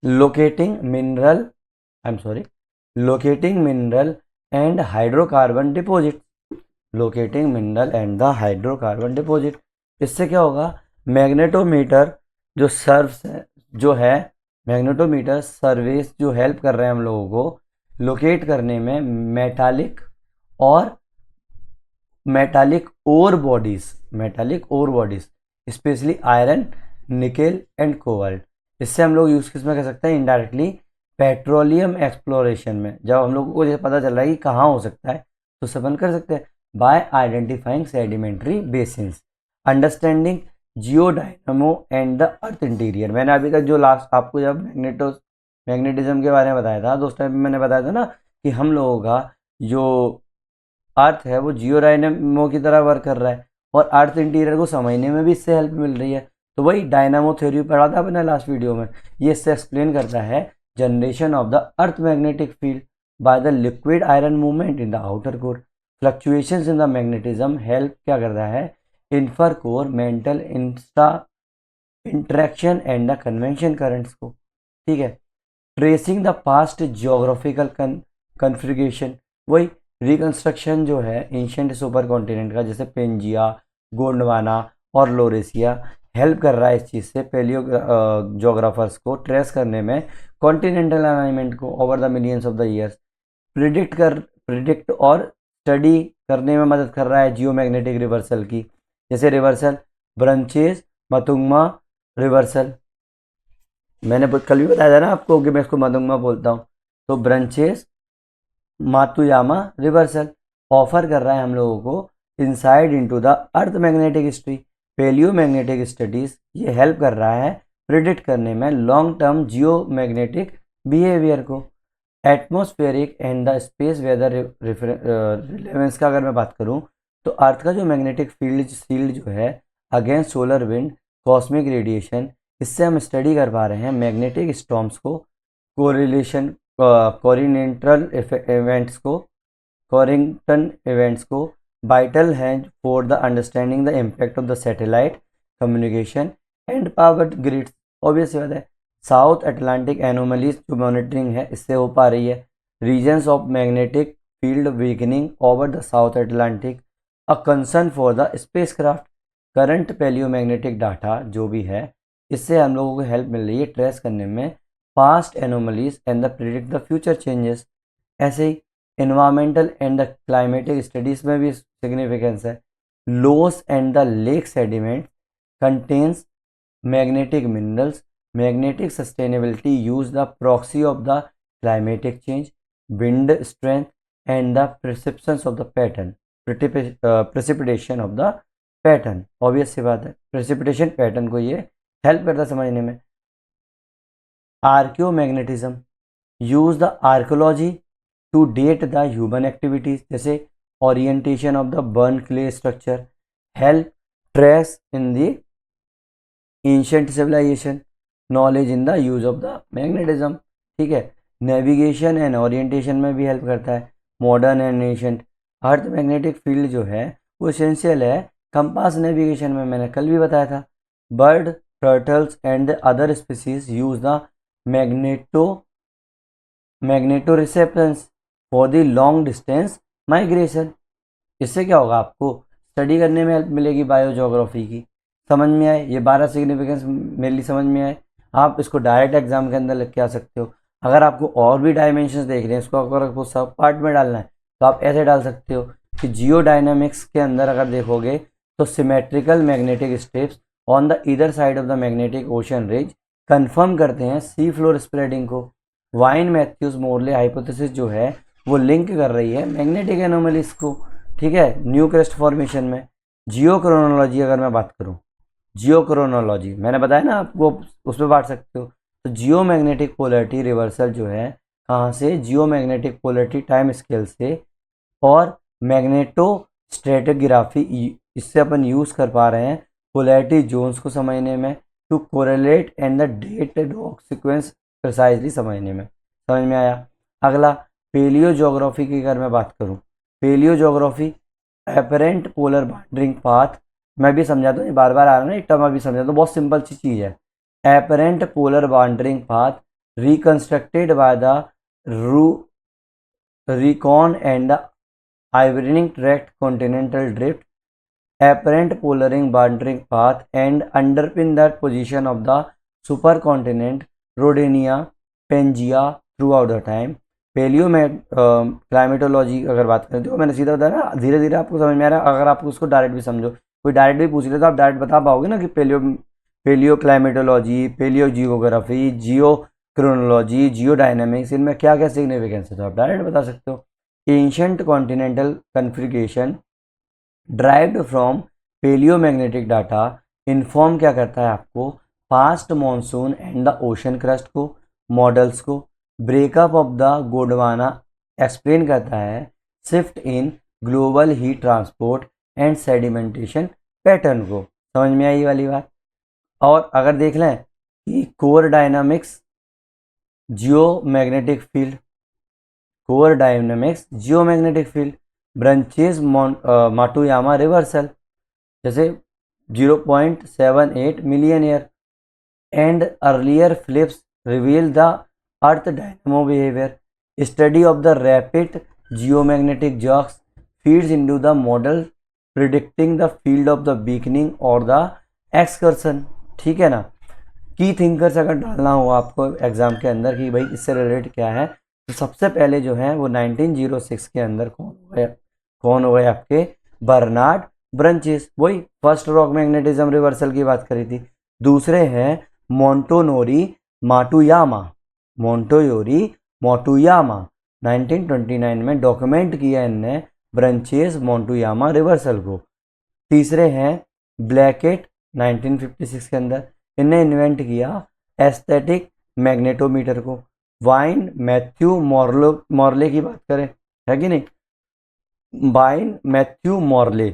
Locating mineral and hydrocarbon deposit, locating mineral and the hydrocarbon deposit. इससे क्या होगा? मैग्नेटोमीटर जो है मैग्नेटोमीटर सर्विस जो हेल्प कर रहे हैं हम लोगों को लोकेट करने में metallic ore bodies specially iron, nickel and cobalt. इससे हम लोग यूज किसमें कर सकते हैं? इनडायरेक्टली पेट्रोलियम एक्सप्लोरेशन में। जब हम लोगों को ये पता चल रहा है कि कहाँ हो सकता है तो सब कर सकते हैं by identifying sedimentary basins, understanding geodynamo and the earth interior. मैंने अभी तक जो लास्ट आपको जब मैग्नेटिज्म के बारे में बताया था तो उस टाइम मैंने बताया था ना कि हम लोगों का जो अर्थ है वो जियोडायनामो की तरह वर्क कर रहा है और अर्थ इंटीरियर को समझने में भी इससे हेल्प मिल रही है। तो वही डायनामो थ्योरी पढ़ा था अपने लास्ट वीडियो में, ये इससे एक्सप्लेन करता है generation of the earth magnetic field by the liquid iron movement in the outer core. Fluctuations in the magnetism help क्या करता है? Inner core mantle interaction and the convention currents को। ठीक है। Tracing the past geographical configuration, वही reconstruction जो है ancient super continent का, जैसे पेंजिया, गोंडवाना और लोरेसिया, हेल्प कर रहा है इस चीज़ से पेलियो जोग्राफर्स को ट्रेस करने में कॉन्टिनेंटल अलाइनमेंट को over the millions of the years. Predict और स्टडी करने में मदद कर रहा है जियोमैग्नेटिक रिवर्सल की, जैसे रिवर्सल ब्रंचेस मतुंगमा रिवर्सल। मैंने कल भी बताया था ना आपको कि मैं इसको मतुंगमा बोलता हूँ। तो ब्रंचेस मातुयामा रिवर्सल ऑफर कर रहा है हम लोगों को inside into the earth magnetic history. Paleo magnetic studies ये हेल्प कर रहा है प्रिडिक्ट करने में लॉन्ग टर्म जियोमैग्नेटिक बिहेवियर को। Atmospheric and the space weather relevance का अगर मैं बात करूं तो अर्थ का जो मैग्नेटिक फील्ड जो है against solar wind cosmic radiation, इससे हम स्टडी कर पा रहे हैं मैग्नेटिक स्टॉर्म्स को, कोरिनेंटल इवेंट्स को वाइटल हैं for the understanding the impact of the satellite communication and power grids. Obvious बात है साउथ अटलांटिक एनोमलीज जो मॉनिटरिंग है इससे हो पा रही है। Regions of magnetic field weakening over the South Atlantic, a concern for the spacecraft. Current palaeomagnetic data जो भी है इससे हम लोगों को हेल्प मिल रही है ट्रेस करने में past anomalies and the predict the future changes. ऐसे ही environmental and the climatic studies में भी सिग्निफिकेंस है। Loess and the lake sediment contains magnetic minerals, magnetic sustainability use the proxy of the climatic change, wind strength and the perceptions of the precipitation of the pattern। obvious सी बात है precipitation pattern को ये help करता है समझने में। Archaeomagnetism use the archaeology to date the human activities, जैसे orientation of the burn clay structure, help trace in the ancient civilisation, knowledge in the use of the magnetism. ठीक है। Navigation and orientation में भी help करता है। Modern and ancient earth magnetic field जो है वो एसेंशियल है कंपास नेविगेशन में, मैंने कल भी बताया था। Bird, turtles and other species use the magnetoreception for the long distance migration. इससे क्या होगा? आपको स्टडी करने में हेल्प मिलेगी बायो ज्योग्राफी की। समझ में आए? ये 12 सिग्निफिकेंस मेनली समझ में आए। आप इसको डायरेक्ट एग्जाम के अंदर लिख के आ सकते हो। अगर आपको और भी डायमेंशंस देख रहे हैं, इसको अगर आपको सब पार्ट में डालना है तो आप ऐसे डाल सकते हो कि जियो डायनामिक्स के अंदर अगर देखोगे तो symmetrical magnetic strips on the either side of the magnetic ocean ridge confirm करते हैं सी फ्लोर स्प्रेडिंग को। वाइन मैथ्यूज मोरले हाइपोथेसिस जो है वो लिंक कर रही है मैग्नेटिक एनोमलीज को। ठीक है। न्यू क्रेस्ट फॉर्मेशन में जियो क्रोनोलॉजी अगर मैं बात करूँ, जियो क्रोनोलॉजी मैंने बताया ना आपको, उसमें बांट सकते हो। तो जियो मैग्नेटिक पोलैरिटी रिवर्सल जो है कहाँ से, जियोमैग्नेटिक पोलैरिटी टाइम स्केल से, और मैग्नेटोस्ट्रेटिग्राफी इससे अपन यूज़ कर पा रहे हैं पोलैरिटी जोन्स को समझने में, to correlate and the date dog sequence precisely समझने में। समझ में आया। अगला पेलियो ज्योग्राफी की अगर मैं बात करूँ, palaeogeography apparent polar wandering path, मैं भी समझाता हूँ, बार बार आ रहा है ना एक टर्म, अभी समझाता हूँ, बहुत सिंपल सी चीज़ है। Apparent polar wandering path reconstructed by the recon and the Ironic tract continental drift, apparent polaring boundary path, and underpin the position of the supercontinent Rodinia, Pangea throughout the time। Paleo में climatology अगर बात करें तो मैंने सीधा बताया ना, धीरे धीरे आपको समझ में आ रहा है। अगर आप उसको डायरेक्ट भी समझो, कोई डायरेक्ट भी पूछ ले तो आप डायरेक्ट बता पाओगे ना कि पेलियो क्लाइमेटोलॉजी, पेलियो जियोग्राफी, जियो क्रोनोलॉजी, जियो डायनेमिक्स, इनमें क्या क्या सिग्निफिकेंस है, तो आप डायरेक्ट बता सकते हो। Ancient continental configuration derived from palaeomagnetic data inform क्या करता है आपको, past monsoon and the ocean crust को, मॉडल्स को। Breakup of the Gondwana explain करता है shift in global heat transport and sedimentation pattern को। समझ में आई वाली बात। और अगर देख लें कि core dynamics geomagnetic field, core dynamics geomagnetic field, Brunhes Matuyama reversal जैसे 0.78 million year, and earlier flips reveal the earth dynamo behaviour, study of the rapid geomagnetic jerks feeds into the model predicting the field of the weakening और the excursion. ठीक है ना। की thinkers अगर डालना हो आपको एग्जाम के अंदर कि भाई इससे रिलेटेड क्या है, तो सबसे पहले जो है वो 1906 के अंदर कौन हो गए आपके, बर्नार्ड ब्रंचेस, वही फर्स्ट रॉक मैग्नेटिज्म रिवर्सल की बात करी थी। दूसरे हैं मोंटोनोरी माटुयामा, मोंटोयोरी माटुयामा 1929 में डॉक्यूमेंट किया इनने ब्रंचेस मोंटुयामा रिवर्सल को। तीसरे हैं ब्लैकेट 1956 के अंदर, इन्हें इन्वेंट किया एस्थेटिक मैग्नेटोमीटर को। वाइन मैथ्यू मॉर्ले की बात करें, है कि नहीं, वाइन मैथ्यू मॉर्ले,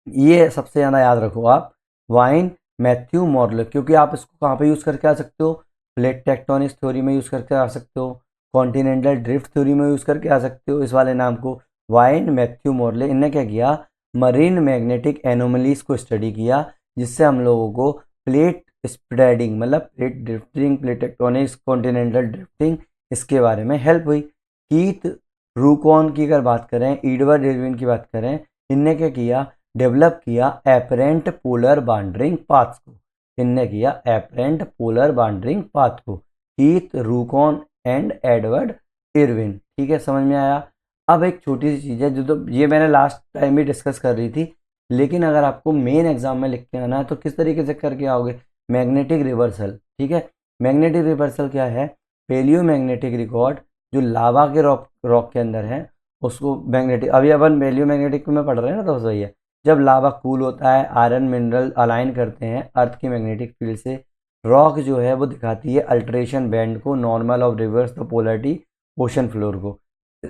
ये सबसे ज़्यादा याद रखो आप, वाइन मैथ्यू मॉर्ले, क्योंकि आप इसको कहाँ पे यूज़ करके आ सकते हो, प्लेट टेक्टोनिक्स थ्योरी में यूज़ करके आ सकते हो, कॉन्टिनेंटल ड्रिफ्ट थ्योरी में यूज़ करके आ सकते हो। इस वाले नाम को वाइन मैथ्यू मॉर्ले, इनने क्या किया, मरीन मैग्नेटिक एनोमलीज को स्टडी किया, जिससे हम लोगों को प्लेट स्प्रेडिंग, मतलब plate drifting, plate tectonics, continental drifting, इसके बारे में हेल्प हुई। कीथ रूकॉन की अगर बात करें, एडवर्ड इरविन की बात करें, इनने क्या किया, डेवलप किया एपरेंट पोलर बाउंड्रिंग पाथ को, इनने किया एपरेंट पोलर बाउंड्रिंग पाथ को, कीथ रूकॉन एंड एडवर्ड इरविन। ठीक है, समझ में आया। अब एक छोटी सी चीज़ है जो, तो ये मैंने लास्ट टाइम भी डिस्कस कर रही थी, लेकिन अगर आपको मेन एग्जाम में लिख के आना है तो किस तरीके से करके आओगे, मैग्नेटिक रिवर्सल। ठीक है, मैग्नेटिक रिवर्सल क्या है, पेलियो मैग्नेटिक रिकॉर्ड जो लावा के रॉक के अंदर है उसको मैग्नेटिक, अभी अपन पेलियो मैग्नेटिक में पढ़ रहे हैं ना, तो सही है। जब लावा कूल होता है, आयरन मिनरल अलाइन करते हैं अर्थ की मैग्नेटिक फील्ड से, रॉक जो है वो दिखाती है अल्ट्रेशन बैंड को, normal of reverse the polarity ocean floor को,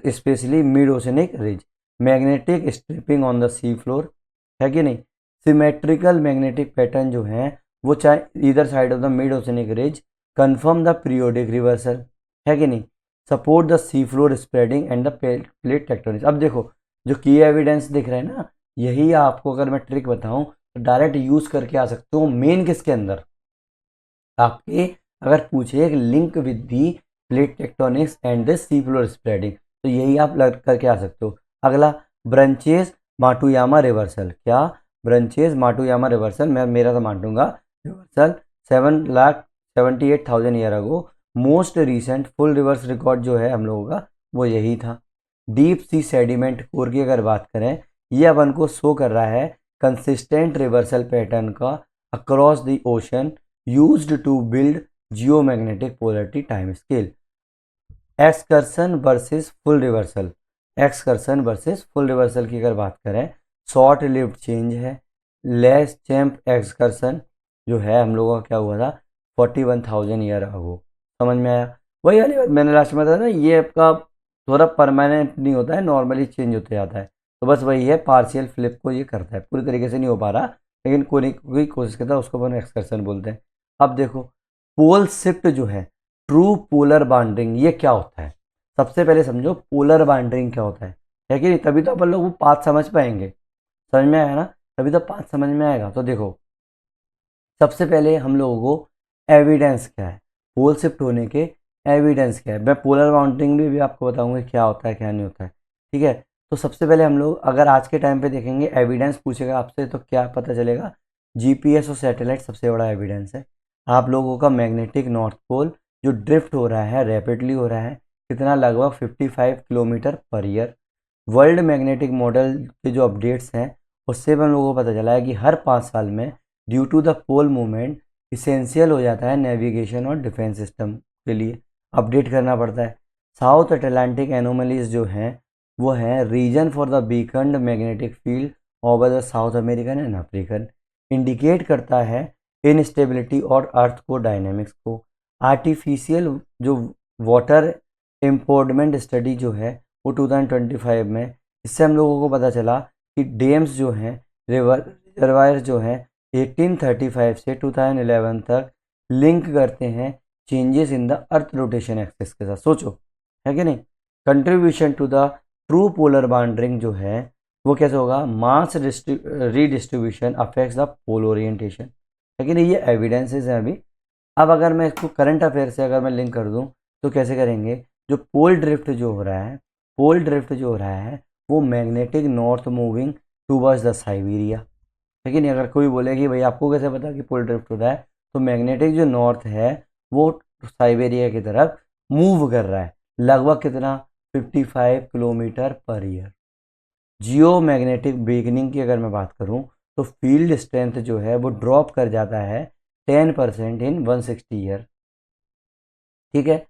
especially mid oceanic ridge, magnetic striping on the sea floor, है कि नहीं। सिमेट्रिकल मैग्नेटिक पैटर्न जो है वो चाहे इधर side of the mid oceanic ridge confirm the periodic reversal, है कि नहीं। Support the sea floor spreading and the plate tectonics. अब देखो जो की एविडेंस दिख रहे हैं ना, यही आपको अगर मैं ट्रिक बताऊं तो डायरेक्ट यूज करके आ सकते हो मेन किसके अंदर, आपके अगर पूछे एक link with the plate tectonics and the sea floor spreading, तो यही आप लग करके आ सकते हो। अगला ब्रंचेस माटुयामा रिवर्सल, क्या ब्रंचेस माटुयामा रिवर्सल, मैं मेरा तो मान लूँगा reversal 7,78,000 year ago, most recent full reverse record जो है हम लोगों का वो यही था। डीप सी सेडिमेंट कोर की अगर बात करें, ये अपन को शो कर रहा है कंसिस्टेंट रिवर्सल पैटर्न का across the ocean used to build geomagnetic polarity time scale. Excursion versus full reversal, excursion versus full reversal की अगर बात करें, शॉर्ट लिव्ड चेंज है। लेस चैम्प एक्सकर्सन जो है हम लोगों का क्या हुआ था 41,000 ईयर अगो, समझ में आया। वही वाली बात मैंने लास्ट में बताया ना, ये आपका थोड़ा परमानेंट नहीं होता है, नॉर्मली चेंज होते जाता है। तो बस वही है, पार्शियल फ्लिप को ये करता है, पूरी तरीके से नहीं हो पा रहा, लेकिन कोई कोशिश करता है, उसको अपन एक्सकर्शन बोलते हैं। अब देखो, पोल शिफ्ट जो है, ट्रू पोलर बाउंड्रिंग, ये क्या होता है? सबसे पहले समझो पोलर बाउंड्रिंग क्या होता है कि नहीं? तभी तो अपन लोग वो पाथ समझ पाएंगे। समझ में आया ना? तभी तो पाथ समझ में आएगा। तो देखो, सबसे पहले हम लोगों को एविडेंस क्या है, पोल शिफ्ट होने के एविडेंस क्या है। मैं पोलर बाउंड्रिंग भी आपको बताऊंगा क्या होता है क्या नहीं होता है, ठीक है? तो सबसे पहले हम लोग अगर आज के टाइम पे देखेंगे, एविडेंस पूछेगा आपसे तो क्या पता चलेगा? जीपीएस और सैटेलाइट सबसे बड़ा एविडेंस है। आप लोगों का मैग्नेटिक नॉर्थ पोल जो ड्रिफ्ट हो रहा है, रैपिडली हो रहा है, कितना? लगभग 55 kilometre per year. World magnetic model के जो अपडेट्स हैं, उससे भी हम लोगों को पता चला है कि हर 5 साल में due to the pole movement essential हो जाता है नेविगेशन और डिफेंस सिस्टम के लिए, अपडेट करना पड़ता है। साउथ अटलांटिक एनोमलीज जो हैं, वो हैं reason for the weakened magnetic field over the South American and African, indicate करता है इनस्टेबिलिटी और अर्थ को डायनेमिक्स को। आर्टिफिशियल जो वाटर इम्पोर्टमेंट स्टडी जो है वो 2025 में, इससे हम लोगों को पता चला कि डैम्स जो हैं, रिजर्वायर जो हैं, 1835 से 2011 तक लिंक करते हैं changes in the earth rotation axis के साथ। सोचो, है कि नहीं? Contribution to the true polar wandering जो है वो कैसे होगा? Mass redistribution affects the pole orientation, है कि नहीं? ये एविडेंसेस हैं अभी। अब अगर मैं इसको करंट अफेयर से अगर मैं लिंक कर दूं तो कैसे करेंगे? जो पोल ड्रिफ्ट जो हो रहा है, पोल ड्रिफ्ट जो हो रहा है वो magnetic north moving towards the Siberia, लेकिन अगर कोई बोले कि भाई आपको कैसे पता कि पोल ड्रिफ्ट हो रहा है, तो मैग्नेटिक जो नॉर्थ है वो साइबेरिया की तरफ मूव कर रहा है, लगभग कितना? 55 किलोमीटर पर ईयर। जियो मैग्नेटिक बीकनिंग की अगर मैं बात करूं तो फील्ड स्ट्रेंथ जो है वो ड्रॉप कर जाता है 10% इन 160 ईयर, ठीक है?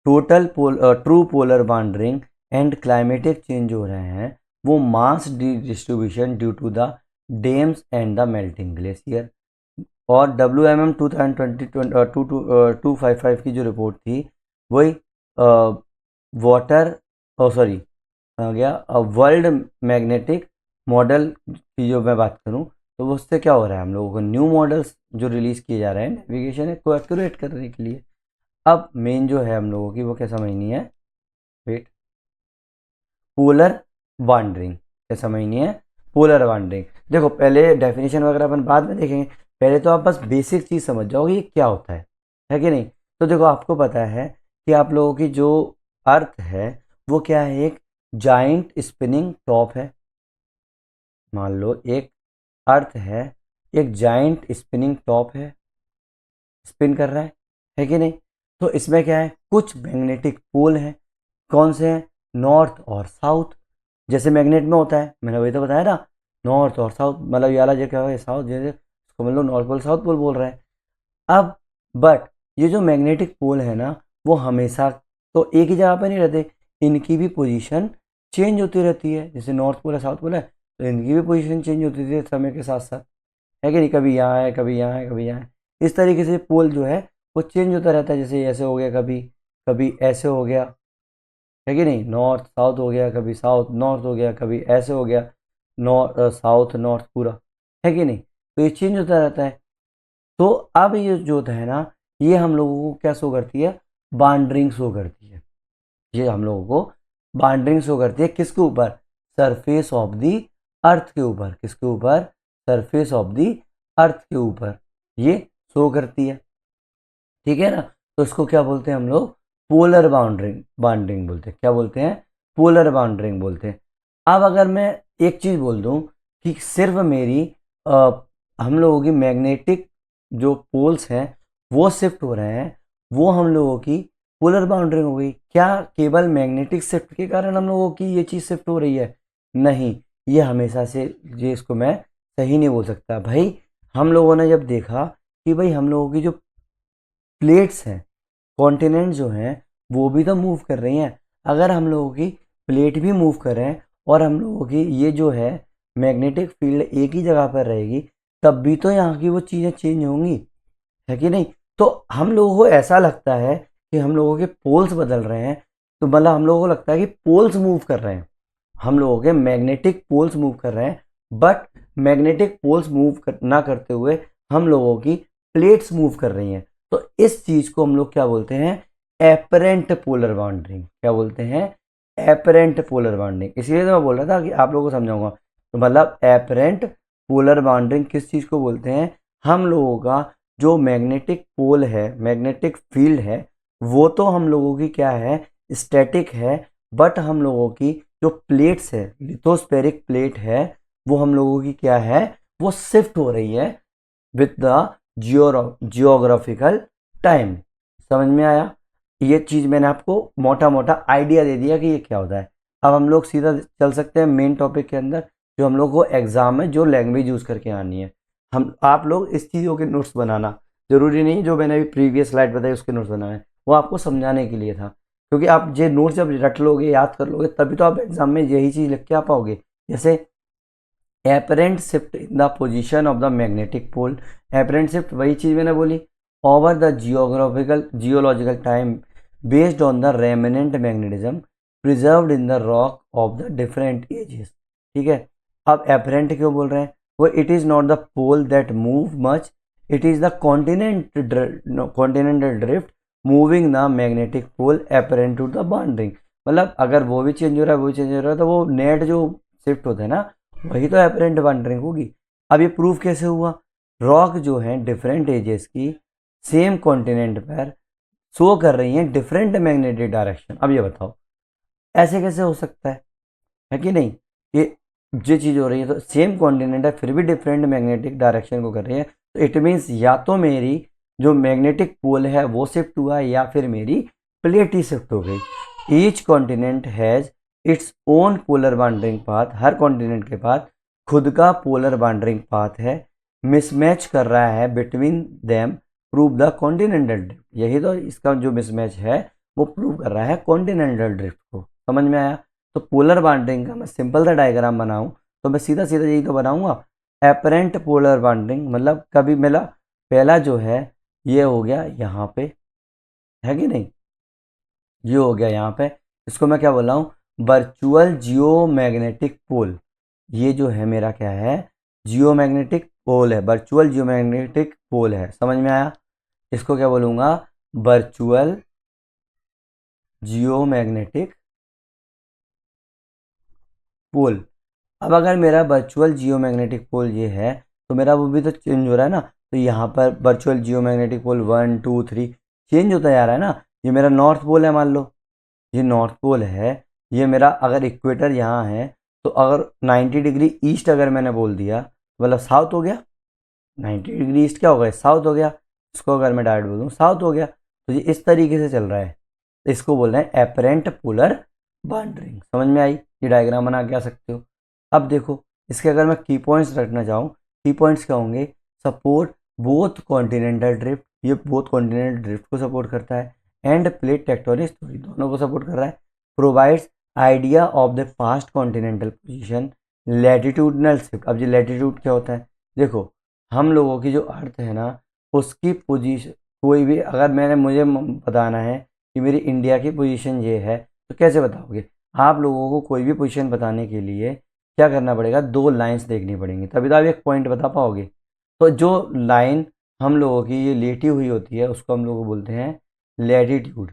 Total true polar wandering and climatic change हो रहे हैं वो mass distribution due to the dams and the melting glacier. और डब्ल्यू एम एम 2020 की जो रिपोर्ट थी, वही वाटर, सॉरी आ गया, वर्ल्ड मैग्नेटिक मॉडल की जो मैं बात करूं तो वो उससे क्या हो रहा है? हम लोगों को न्यू मॉडल्स जो रिलीज़ किए जा रहे हैं नेविगेशन को एक्यूरेट करने के लिए। अब मेन जो है हम लोगों की वो क्या समझनी है? वेट, पोलर बाउंड्रिंग क्या समझनी है? पोलर बाउंड्रिंग। देखो, पहले डेफिनेशन वगैरह अपन बाद में देखेंगे, पहले तो आप बस बेसिक चीज़ समझ जाओ ये क्या होता है कि नहीं? तो देखो, आपको पता है कि आप लोगों की जो अर्थ है वो क्या है? एक जाइंट स्पिनिंग टॉप है। मान लो एक अर्थ है, एक जाइंट स्पिनिंग टॉप है, स्पिन कर रहा है कि नहीं? तो इसमें क्या है? कुछ मैग्नेटिक पोल हैं। कौन से हैं? नॉर्थ और साउथ। जैसे मैग्नेट में होता है, मैंने वही तो बताया ना, नॉर्थ और साउथ, मतलब ये वाला जो क्या है साउथ, जैसे उसको मतलब नॉर्थ पोल साउथ पोल बोल रहे हैं। अब बट ये जो मैग्नेटिक पोल है ना, वो हमेशा तो एक ही जगह पर नहीं रहते, इनकी भी पोजीशन चेंज होती रहती है। जैसे नॉर्थ पोल है साउथ पोल है, तो इनकी भी पोजीशन चेंज होती रहती है समय के साथ साथ, है कि नहीं? कभी यहाँ है, कभी यहाँ है, कभी यहाँ है। इस तरीके से पोल जो है वो चेंज होता रहता है। जैसे ऐसे हो गया, कभी कभी ऐसे हो गया, है कि नहीं? नॉर्थ साउथ हो गया, कभी साउथ नॉर्थ हो गया, कभी ऐसे हो गया, नॉर्थ साउथ नॉर्थ पूरा, है कि नहीं? तो ये चेंज होता रहता है। तो अब ये जो होता है ना, ये हम लोगों को क्या शो करती है? बाउंड्रिंग शो करती है। ये हम लोगों को बाउंड्रिंग शो करती है किसके ऊपर? सरफेस ऑफ दी अर्थ के ऊपर। किसके ऊपर? सरफेस ऑफ दी अर्थ के ऊपर ये शो करती है, ठीक है ना? तो इसको क्या बोलते हैं हम लोग? पोलर बाउंड्रिंग बाउंड्रिंग बोलते हैं। क्या बोलते हैं? पोलर बाउंड्रिंग बोलते हैं। अब अगर मैं एक चीज़ बोल दूं कि सिर्फ मेरी हम लोगों की मैग्नेटिक जो पोल्स हैं वो शिफ्ट हो रहे हैं, वो हम लोगों की पोलर बाउंड्रिंग हो गई। क्या केवल मैग्नेटिक शिफ्ट के कारण हम लोगों की ये चीज़ शिफ्ट हो रही है? नहीं, ये हमेशा से, ये इसको मैं सही नहीं बोल सकता भाई। हम लोगों ने जब देखा कि भाई हम लोगों की जो प्लेट्स हैं, कॉन्टिनेंट जो हैं, वो भी तो मूव कर रही हैं। अगर हम लोगों की प्लेट भी मूव कर रहे हैं और हम लोगों की ये जो है मैग्नेटिक फील्ड एक ही जगह पर रहेगी, तब भी तो यहाँ की वो चीज़ें चेंज होंगी, है कि नहीं? तो हम लोगों को ऐसा लगता है कि हम लोगों के पोल्स बदल रहे हैं, तो मतलब हम लोगों को लगता है कि पोल्स मूव कर रहे हैं, हम लोगों के मैग्नेटिक पोल्स मूव कर रहे हैं, बट मैग्नेटिक पोल्स ना करते हुए हम लोगों की प्लेट्स मूव कर रही हैं। तो इस चीज़ को हम लोग क्या बोलते हैं, एपरेंट पोलर बाउंड्रिंग। क्या बोलते हैं, एपरेंट पोलर बाउंड्रिंग। इसलिए तो मैं बोल रहा था कि आप लोगों को समझाऊंगा। तो मतलब एपरेंट पोलर बाउंड्रिंग किस चीज़ को बोलते हैं, हम लोगों का जो मैग्नेटिक पोल है, मैग्नेटिक फील्ड है, वो तो हम लोगों की क्या है, स्टैटिक है, बट हम लोगों की जो प्लेट्स है, लिथोस्फेरिक प्लेट है, वो हम लोगों की क्या है, वो शिफ्ट हो रही है विद द जियोग्राफिकल टाइम। समझ में आया? ये चीज़ मैंने आपको मोटा मोटा आइडिया दे दिया कि ये क्या होता है। अब हम लोग सीधा चल सकते हैं मेन टॉपिक के अंदर, जो हम लोग को एग्जाम में जो लैंग्वेज यूज़ करके आनी है। हम आप लोग इस चीज़ों के नोट्स बनाना, ज़रूरी नहीं जो मैंने अभी प्रीवियस स्लाइड बताई उसके नोट्स बनाए, वो आपको समझाने के लिए था। क्योंकि आप ये नोट्स जब रट लोगे, याद कर लोगे, तभी तो आप एग्जाम में यही चीज़ लिख के आ पाओगे। जैसे apparent shift in the position of the magnetic pole, apparent shift वही चीज़ मैंने बोली, over the geological time based on the remanent magnetism preserved in the rock of the different ages. ठीक है, अब एपरेंट क्यों बोल रहे हैं, वो it is not the pole that move much, it is the continental drift moving the magnetic pole apparent to the wandering. मतलब अगर वो भी चेंज हो रहा है, वो भी चेंज हो रहा है, तो वो नेट जो शिफ्ट होता है ना, वही तो एपरेंट बाउंड्रिंग होगी। अब ये प्रूफ कैसे हुआ, रॉक जो है डिफरेंट एजेस की सेम कॉन्टिनेंट पर शो कर रही हैं डिफरेंट मैग्नेटिक डायरेक्शन। अब ये बताओ ऐसे कैसे हो सकता है कि नहीं? ये चीज़ हो रही है, तो सेम कॉन्टिनेंट है फिर भी डिफरेंट मैग्नेटिक डायरेक्शन को कर रही है, तो इट मीन्स या तो मेरी जो मैग्नेटिक पोल है वो शिफ्ट हुआ है, या फिर मेरी प्लेट ही शिफ्ट हो गई। Each continent has its own polar wandering path, हर कॉन्टिनेंट के पास खुद का पोलर बाउंड्रिंग पाथ है, मिसमैच कर रहा है between them prove the continental drift. यही तो इसका जो मिसमैच है वो प्रूव कर रहा है कॉन्टिनेंटल ड्रिफ्ट को। समझ में आया? तो पोलर बाउंड्रिंग का मैं सिंपल सा डायग्राम बनाऊं तो मैं सीधा सीधा यही तो बनाऊंगा, एपरेंट पोलर बाउंड्रिंग। मतलब कभी मेरा पहला जो है ये हो गया यहाँ पे, है कि नहीं, ये हो गया यहाँ पे, इसको मैं क्या बोल रहा हूँ, वर्चुअल जियोमैग्नेटिक पोल। ये जो है मेरा क्या है, जियोमैग्नेटिक पोल है, वर्चुअल जियोमैग्नेटिक पोल है। समझ में आया? इसको क्या बोलूँगा, वर्चुअल जियोमैग्नेटिक पोल। अब अगर मेरा वर्चुअल जियोमैग्नेटिक पोल ये है, तो मेरा वो भी तो चेंज हो रहा है ना, तो यहाँ पर वर्चुअल जियोमैग्नेटिक पोल 1 2 3 चेंज होता जा रहा है ना। ये मेरा नॉर्थ पोल है, मान लो ये नॉर्थ पोल है, ये मेरा अगर इक्वेटर यहाँ है, तो अगर 90 डिग्री ईस्ट अगर मैंने बोल दिया, मतलब साउथ हो गया। 90 डिग्री ईस्ट क्या हो गया, साउथ हो गया। इसको अगर मैं डायरेक्ट बोल दूँ साउथ हो गया। तो ये इस तरीके से चल रहा है, इसको बोल रहे हैं एपरेंट पोलर बाउंड्रिंग। समझ में आई? ये डायग्राम बना के आ सकते हो। अब देखो इसके अगर मैं की पॉइंट्स रखना चाहूँ, की पॉइंट्स क्या होंगे, सपोर्ट बोथ कॉन्टिनेंटल ड्रिफ्ट, ये बोथ कॉन्टिनेंटल ड्रिफ्ट को सपोर्ट करता है, एंड प्लेट टेक्टोनिक थ्योरी दोनों को सपोर्ट कर रहा है, provides idea of the past continental position, latitudinal shift. अब ये लैटिट्यूड क्या होता है, देखो हम लोगों की जो अर्थ है ना, उसकी पोजीशन, कोई भी अगर मुझे बताना है कि मेरी इंडिया की पोजीशन ये है, तो कैसे बताओगे? आप लोगों को कोई भी पोजीशन बताने के लिए क्या करना पड़ेगा, दो लाइंस देखनी पड़ेंगी, तभी तो आप एक पॉइंट बता पाओगे। तो जो लाइन हम लोगों की ये लेटी हुई होती है उसको हम लोग बोलते हैं लैटिट्यूड,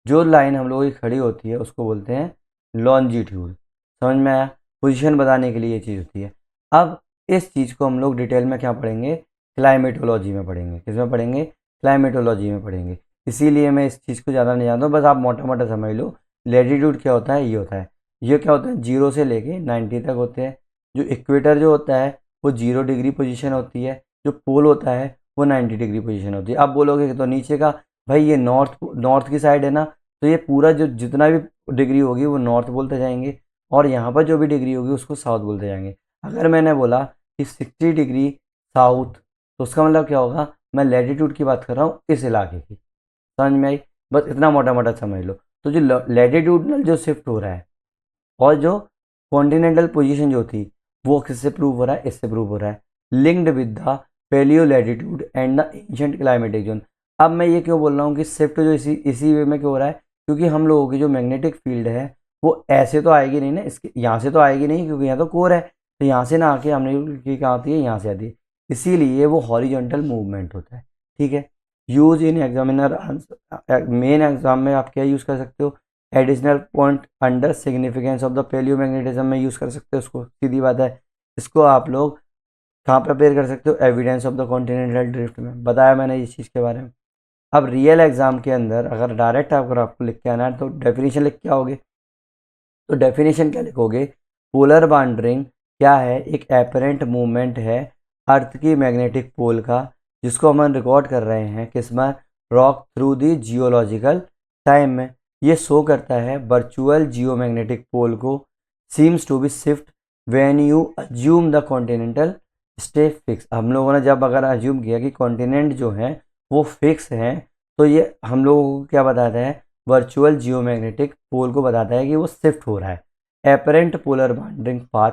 जो लाइन हम लोगों की खड़ी होती है उसको बोलते हैं लॉन्जिट्यूड। समझ में आया? पोजीशन बताने के लिए ये चीज़ होती है। अब इस चीज़ को हम लोग डिटेल में क्या पढ़ेंगे, क्लाइमेटोलॉजी में पढ़ेंगे। किस में पढ़ेंगे? क्लाइमेटोलॉजी में पढ़ेंगे। इसीलिए मैं इस चीज़ को ज़्यादा नहीं जानता हूँ, बस आप मोटा मोटा समझ लो। लैटिट्यूड क्या होता है, ये होता है, ये क्या होता है, 0 से लेके 90 तक होते हैं। जो इक्वेटर जो होता है वो 0 डिग्री पोजीशन होती है, जो पोल होता है वो 90 डिग्री पोजीशन होती है। आप बोलोगे कि तो नीचे का, भाई ये नॉर्थ नॉर्थ की साइड है ना, तो ये पूरा जो जितना भी डिग्री होगी वो नॉर्थ बोलते जाएंगे, और यहाँ पर जो भी डिग्री होगी उसको साउथ बोलते जाएंगे। अगर मैंने बोला कि 60 डिग्री साउथ, तो उसका मतलब क्या होगा, मैं लैटिट्यूड की बात कर रहा हूँ इस इलाके की। समझ में आई? बस इतना मोटा मोटा समझ लो। तो जो लैटिट्यूडनल जो शिफ्ट हो रहा है, और जो कॉन्टिनेंटल पोजीशन जो थी, वो किससे प्रूव हो रहा है, इससे प्रूव हो रहा है, linked with the paleo latitude and the ancient climatic zone. अब मैं ये क्यों बोल रहा हूँ कि शिफ्ट जो इसी वे में क्यों हो रहा है, क्योंकि हम लोगों की जो मैग्नेटिक फील्ड है वो ऐसे तो आएगी नहीं ना, इसके यहाँ से तो आएगी नहीं क्योंकि यहाँ तो कोर है, तो यहाँ से ना आके हमने की कहाँ आती है, यहाँ से आती है, इसीलिए वो हॉरिजॉन्टल मूवमेंट होता है। ठीक है, use in examiner main exam में आप क्या यूज़ कर सकते हो, additional point under significance of the palaeomagnetism में यूज़ कर सकते हो उसको, सीधी बात है। इसको आप लोग कहाँ पे अपेयर कर सकते हो, evidence of the continental drift में, बताया मैंने इस चीज़ के बारे में। अब रियल एग्जाम के अंदर अगर डायरेक्ट अगर आपको लिख के आना है तो डेफिनेशन लिख के आओगे, तो डेफिनेशन क्या लिखोगे, पोलर बाउंड्रिंग क्या है, एक एपरेंट मूवमेंट है अर्थ की मैग्नेटिक पोल का, जिसको हम रिकॉर्ड कर रहे हैं किसमें, rock through the geological time में। ये शो करता है वर्चुअल जियोमैग्नेटिक पोल को seems to be shift when you assume the continental stay fixed. हम लोगों ने जब अगर अज्यूम किया कि कॉन्टिनेंट जो है वो फिक्स हैं, तो ये हम लोगों को क्या बताता है, वर्चुअल जियोमैग्नेटिक पोल को बताता है कि वो शिफ्ट हो रहा है। एपरेंट पोलर बाउंड्रिंग पाथ,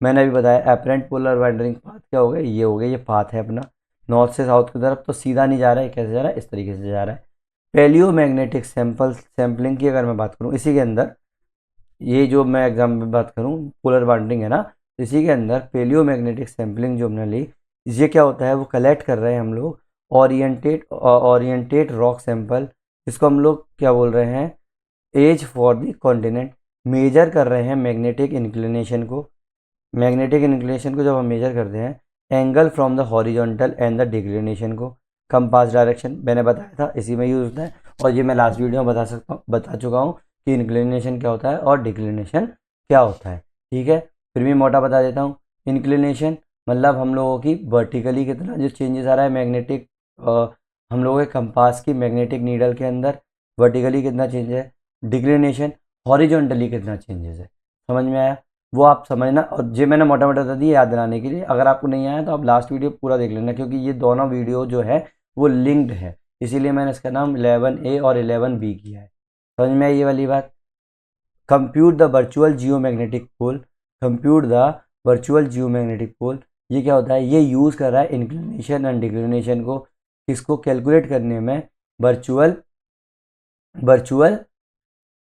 मैंने अभी बताया एपरेंट पोलर बाउंड्रिंग पाथ क्या हो गया, ये हो गया, ये पाथ है अपना नॉर्थ से साउथ की तरफ, तो सीधा नहीं जा रहा है, कैसे जा रहा है, इस तरीके से जा रहा है। पैलियो मैग्नेटिक सैम्पलिंग की अगर मैं बात करूँ इसी के अंदर, ये जो मैं एग्जाम में बात करूँ पोलर बाउंड्रिंग है ना, इसी के अंदर पेलियो मैग्नेटिक सैम्पलिंग जो हमने ली, ये क्या होता है, वो कलेक्ट कर रहे हैं हम लोग ओरिएंटेड रॉक सैंपल, इसको हम लोग क्या बोल रहे हैं, as for the continent, measure कर रहे हैं मैग्नेटिक इंक्लिनेशन को। मैग्नेटिक इंक्लिनेशन को जब हम मेजर करते हैं, angle from the horizontal and the declination को, कंपास डायरेक्शन मैंने बताया था इसी में यूज होता है, और ये मैं लास्ट वीडियो में बता चुका हूँ कि इंक्लिनेशन क्या होता है और डिक्लिनेशन क्या होता है। ठीक है, फिर भी मोटा बता देता हूँ। इंक्लिनेशन मतलब हम लोगों की वर्टिकली कितना जो चेंजेस आ रहा है मैग्नेटिक, हम लोगों के कंपास की मैग्नेटिक नीडल के अंदर वर्टिकली कितना चेंज है, डिक्लिनेशन हॉरिजॉन्टली कितना चेंजेस है। समझ में आया, वो आप समझना, और ये मैंने मोटा मोटा बता दिया याद दिलाने के लिए, अगर आपको नहीं आया तो आप लास्ट वीडियो पूरा देख लेना, क्योंकि ये दोनों वीडियो जो है वो लिंक्ड है, इसीलिए मैंने इसका नाम 11A और 11B किया है। समझ में आई ये वाली बात। Compute the virtual geomagnetic pole, compute the virtual geomagnetic pole, ये क्या होता है, ये यूज़ कर रहा है इंक्लिनेशन एंड डिक्लिनेशन को, इसको कैलकुलेट करने में वर्चुअल वर्चुअल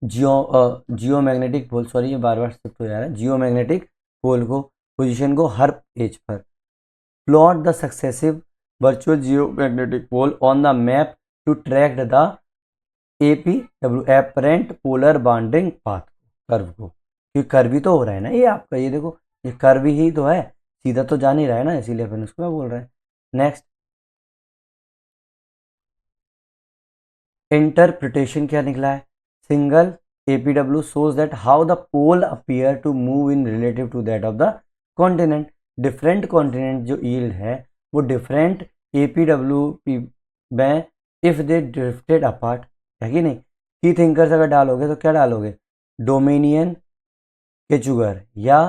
जियोमैग्नेटिक पोल, सॉरी ये बार बार शिफ्ट हो जा रहा है, जियोमैग्नेटिक पोल को पोजीशन को हर एज पर, plot the successive virtual geomagnetic pole on the map to track the APW apparent polar wandering path curve को, क्योंकि कर्व ही तो हो रहा है ना ये आपका, ये देखो ये कर्व ही तो है, सीधा तो जा नहीं रहा है ना, इसीलिए अपन उसको बोल रहे हैं। नेक्स्ट, इंटरप्रिटेशन क्या निकला है, single APW shows that how the pole appear to move in relative to that of the continent। Different continent जो yield है वो डिफरेंट APW में इफ दे ड्रिफ्टेड अपार्ट, है कि नहीं। की थिंकर्स अगर डालोगे तो क्या डालोगे, डोमिनियन केचुगर या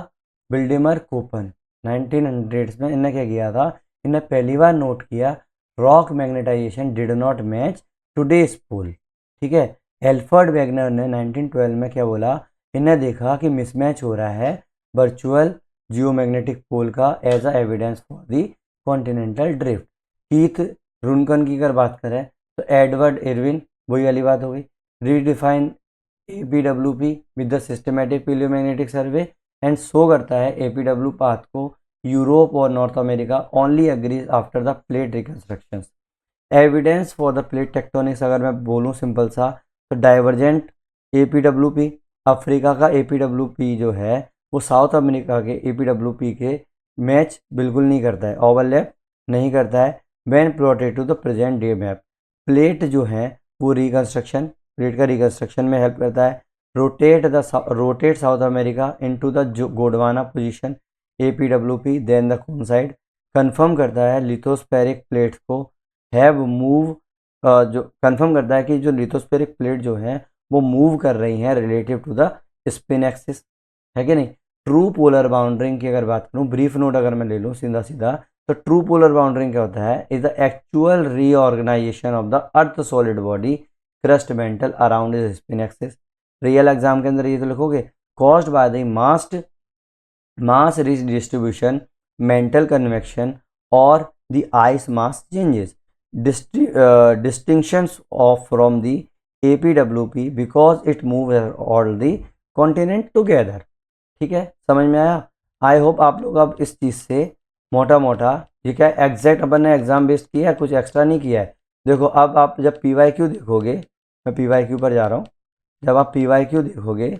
बिल्डिमर कोपन, 1900s में इन्हें क्या किया था, इन्हें पहली बार नोट किया rock magnetisation did not match today's pole. ठीक है, एल्फर्ड वेगनर ने 1912 में क्या बोला, इन्हें देखा कि मिसमैच हो रहा है वर्चुअल जियोमैग्नेटिक पोल का age a evidence for the continental drift. Keith Runcorn की अगर बात करें तो एडवर्ड इरविन, वही वाली बात हो गई, redefine APWP with the systematic palaeomagnetic survey and show करता है APW पाथ को यूरोप और North America only agrees after the plate reconstructions. Evidence for the plate tectonics अगर मैं बोलूँ सिंपल सा, तो डाइवर्जेंट APWP, अफ्रीका का APWP जो है वो साउथ अमेरिका के APWP के मैच बिल्कुल नहीं करता है, ओवरलैप नहीं करता है। When plotted to the present day map, plate जो है वो रिकंस्ट्रक्शन, प्लेट का रिकंस्ट्रक्शन में हेल्प करता है। Rotate South America into the Gondwana position APWP then the coincide, confirm करता है लिथोस्फेरिक प्लेट्स को हैव मूव, जो कंफर्म करता है कि जो लिथोस्फेरिक प्लेट जो है वो मूव कर रही हैं relative to the spin axis, है कि नहीं। ट्रू पोलर बाउंड्रिंग की अगर बात करूँ, ब्रीफ नोट अगर मैं ले लूँ सीधा सीधा, तो ट्रू पोलर बाउंड्रिंग क्या होता है, is the actual reorganisation of the earth solid body crust mantle around is spin axis. Real exam के अंदर ये तो लिखोगे, caused by the mass distribution, mantle convection और the ice mass changes. distinctions of from the APWP because it moves all the continent together। ठीक है, समझ में आया? आई होप आप लोग अब इस चीज़ से मोटा मोटा, ये क्या एग्जैक्ट अपन ने एग्जाम बेस्ड किया है, कुछ एक्स्ट्रा नहीं किया है। देखो अब आप जब PYQ देखोगे, मैं PYQ पर जा रहा हूँ, जब आप PYQ देखोगे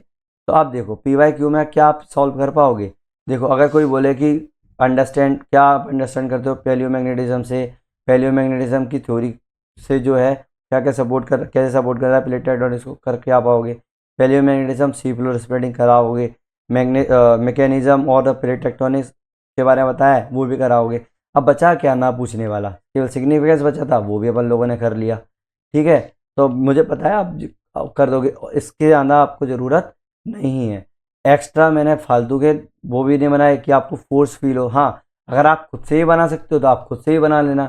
तो आप देखो PYQ में क्या आप सॉल्व कर पाओगे। देखो अगर कोई बोले कि अंडरस्टैंड, क्या आप अंडरस्टैंड करते हो पैलियोमैग्नेटिज्म से, पैलियोमैग्नेटिज्म की थ्योरी से जो है क्या क्या सपोर्ट कर, कैसे सपोर्ट कर रहा है प्लेट टेक्टोनिक्स को, कर क्या पाओगे। पैलियोमैग्नेटिज्म सी फ्लोर स्प्रेडिंग कराओगे, मैकेनिज्म और प्लेट टेक्टोनिक्स के बारे में बताया है वो भी कराओगे। अब बचा क्या ना पूछने वाला, केवल सिग्निफिकेंस बचा था, वो भी अपन लोगों ने कर लिया। ठीक है, तो मुझे पता है आप कर दोगे, इसके ज़्यादा आपको ज़रूरत नहीं है। एक्स्ट्रा मैंने फालतू के वो भी नहीं बनाए कि आपको फोर्स फील हो। हाँ, अगर आप खुद से ही बना सकते हो तो आप खुद से ही बना लेना,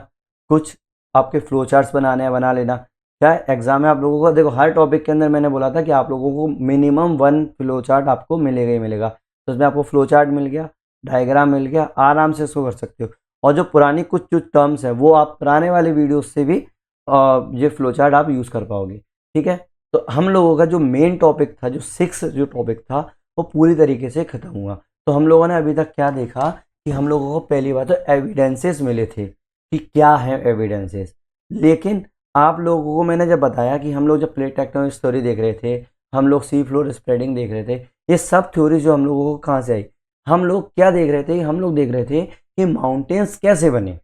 कुछ आपके फ्लो चार्ट्स बनाने हैं बना लेना। क्या एग्जाम में आप लोगों को, देखो हर टॉपिक के अंदर मैंने बोला था कि आप लोगों को मिनिमम 1 फ्लो चार्ट आपको मिलेगा ही मिलेगा। तो उसमें आपको फ्लो चार्ट मिल गया, डायग्राम मिल गया, आराम से इसको कर सकते हो। और जो पुरानी कुछ जो टर्म्स हैं वो आप पुराने वाले वीडियोस से भी ये फ्लो चार्ट आप यूज़ कर पाओगे। ठीक है, तो हम लोगों का जो मेन टॉपिक था, जो 6 जो टॉपिक था, वो पूरी तरीके से ख़त्म हुआ। तो हम लोगों ने अभी तक क्या देखा कि हम लोगों को पहली बात तो एविडेंसेस मिले थे कि क्या है एविडेंसेस। लेकिन आप लोगों को मैंने जब बताया कि हम लोग जब प्लेट टेक्टोनिक थ्योरी देख रहे थे, हम लोग सी फ्लोर स्प्रेडिंग देख रहे थे, ये सब थ्योरी जो हम लोगों को कहाँ से आई, हम लोग क्या देख रहे थे, हम लोग देख रहे थे कि माउंटेन्स कैसे बने,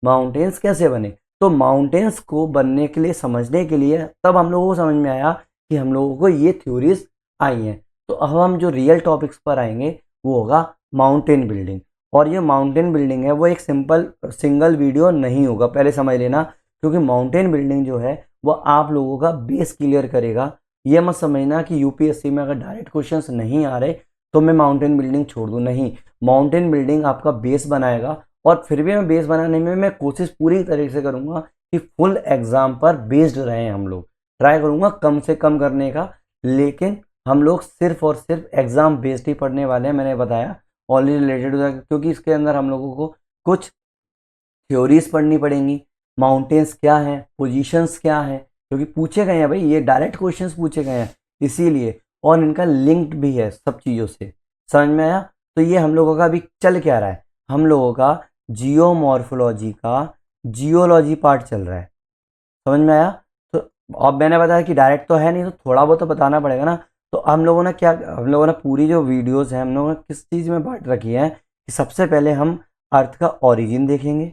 माउंटेन्स कैसे बने। तो माउंटेन्स को बनने के लिए, समझने के लिए, तब हम लोगों को समझ में आया कि हम लोगों को ये थ्योरीज आई हैं। तो अब हम जो रियल टॉपिक्स पर आएंगे वो होगा माउंटेन बिल्डिंग। और ये माउंटेन बिल्डिंग है वो एक सिंपल सिंगल वीडियो नहीं होगा, पहले समझ लेना, क्योंकि माउंटेन बिल्डिंग जो है वो आप लोगों का बेस क्लियर करेगा। ये मत समझना कि यूपीएससी में अगर डायरेक्ट क्वेश्चंस नहीं आ रहे तो मैं माउंटेन बिल्डिंग छोड़ दूँ, नहीं, माउंटेन बिल्डिंग आपका बेस बनाएगा। और फिर भी मैं बेस बनाने में मैं कोशिश पूरी तरीके से करूँगा कि फुल एग्जाम पर बेस्ड रहें हम लोग, ट्राई करूँगा कम से कम करने का। लेकिन हम लोग सिर्फ और सिर्फ एग्जाम बेस्ड ही पढ़ने वाले हैं, मैंने बताया ऑलरेडी रिलेटेड टू दैट, क्योंकि इसके अंदर हम लोगों को कुछ थ्योरीज पढ़नी पड़ेंगी, माउंटेन्स क्या हैं, पोजीशंस क्या हैं, क्योंकि पूछे गए हैं भाई, ये डायरेक्ट क्वेश्चंस पूछे गए हैं इसीलिए, और इनका लिंक्ड भी है सब चीज़ों से। समझ में आया? तो ये हम लोगों का अभी चल क्या रहा है, हम लोगों का जियोमॉर्फोलॉजी का जियोलॉजी पार्ट चल रहा है। समझ में आया? तो अब मैंने बताया कि डायरेक्ट तो है नहीं, तो थोड़ा बहुत तो बताना पड़ेगा ना। तो हम लोगों ने क्या, हम लोगों ने पूरी जो वीडियोस हैं हम लोगों ने किस चीज़ में बांट रखी है कि सबसे पहले हम अर्थ का ओरिजिन देखेंगे।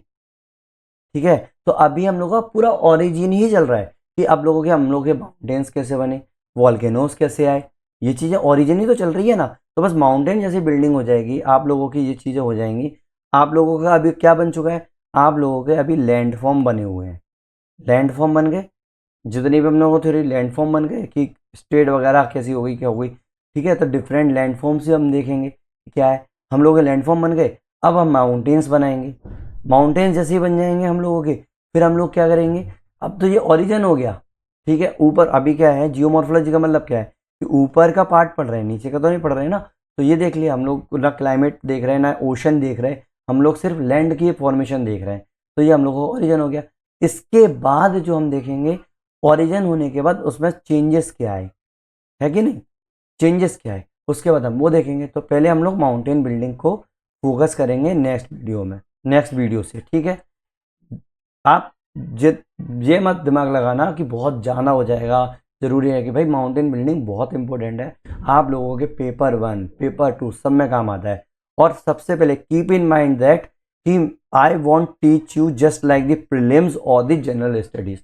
ठीक है, तो अभी हम लोग का पूरा ओरिजिन ही चल रहा है कि अब लोगों के, हम लोग के माउंटेन्स कैसे बने, वॉल्केनोस कैसे आए, ये चीज़ें ओरिजिन ही तो चल रही है ना। तो बस माउंटेन जैसी बिल्डिंग हो जाएगी, आप लोगों की ये चीज़ें हो जाएंगी। आप लोगों का अभी क्या बन चुका है, आप लोगों के अभी लैंडफॉर्म बने हुए हैं, लैंडफॉर्म बन गए, जितनी भी हम लोगों को थोड़ी लैंडफॉर्म बन गए कि स्टेट वगैरह कैसी हो गई क्या हो गई। ठीक है, तो डिफरेंट लैंडफॉर्म से हम देखेंगे क्या है, हम लोग के लैंडफॉर्म बन गए। अब हम माउंटेन्स बनाएंगे, माउंटेन्स जैसे ही बन जाएंगे हम लोगों के, फिर हम लोग क्या करेंगे, अब तो ये ओरिजिन हो गया। ठीक है, ऊपर अभी क्या है, जियोमॉर्फोलॉजी का मतलब क्या है कि ऊपर का पार्ट पढ़ रहे हैं, नीचे का तो नहीं पढ़ रहे हैं ना। तो ये देख लिया हम लोग, ना क्लाइमेट देख रहे हैं ना ओशन देख रहे हैं, हम लोग सिर्फ लैंड की फॉर्मेशन देख रहे हैं। तो ये हम लोग को ओरिजिन हो गया। इसके बाद जो हम देखेंगे, ओरिजिन होने के बाद उसमें चेंजेस क्या है कि नहीं, चेंजेस क्या है उसके बाद हम वो देखेंगे। तो पहले हम लोग माउंटेन बिल्डिंग को फोकस करेंगे नेक्स्ट वीडियो में, नेक्स्ट वीडियो से। ठीक है, आप जे ये मत दिमाग लगाना कि बहुत जाना हो जाएगा, ज़रूरी है कि भाई माउंटेन बिल्डिंग बहुत इंपॉर्टेंट है, आप लोगों के पेपर 1 पेपर 2 सब में काम आता है। और सबसे पहले कीप इन माइंड दैट कि I want teach you just like the prelims और द जनरल स्टडीज़।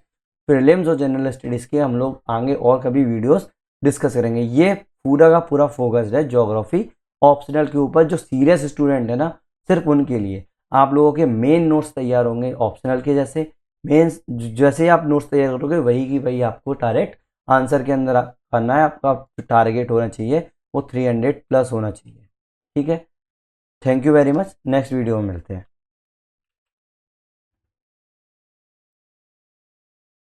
प्रीलिम्स और जनरल स्टडीज़ के हम लोग आगे और कभी वीडियोस डिस्कस करेंगे। ये पूरा का पूरा फोकस्ड है ज्योग्राफी ऑप्शनल के ऊपर, जो सीरियस स्टूडेंट है ना सिर्फ उनके लिए। आप लोगों के मेन नोट्स तैयार होंगे ऑप्शनल के जैसे, मेन जैसे ही आप नोट्स तैयार करोगे वही की वही आपको डायरेक्ट आंसर के अंदर करना है। आपका टारगेट होना चाहिए वो 300 प्लस होना चाहिए। ठीक है, thank you very much, next video में मिलते हैं।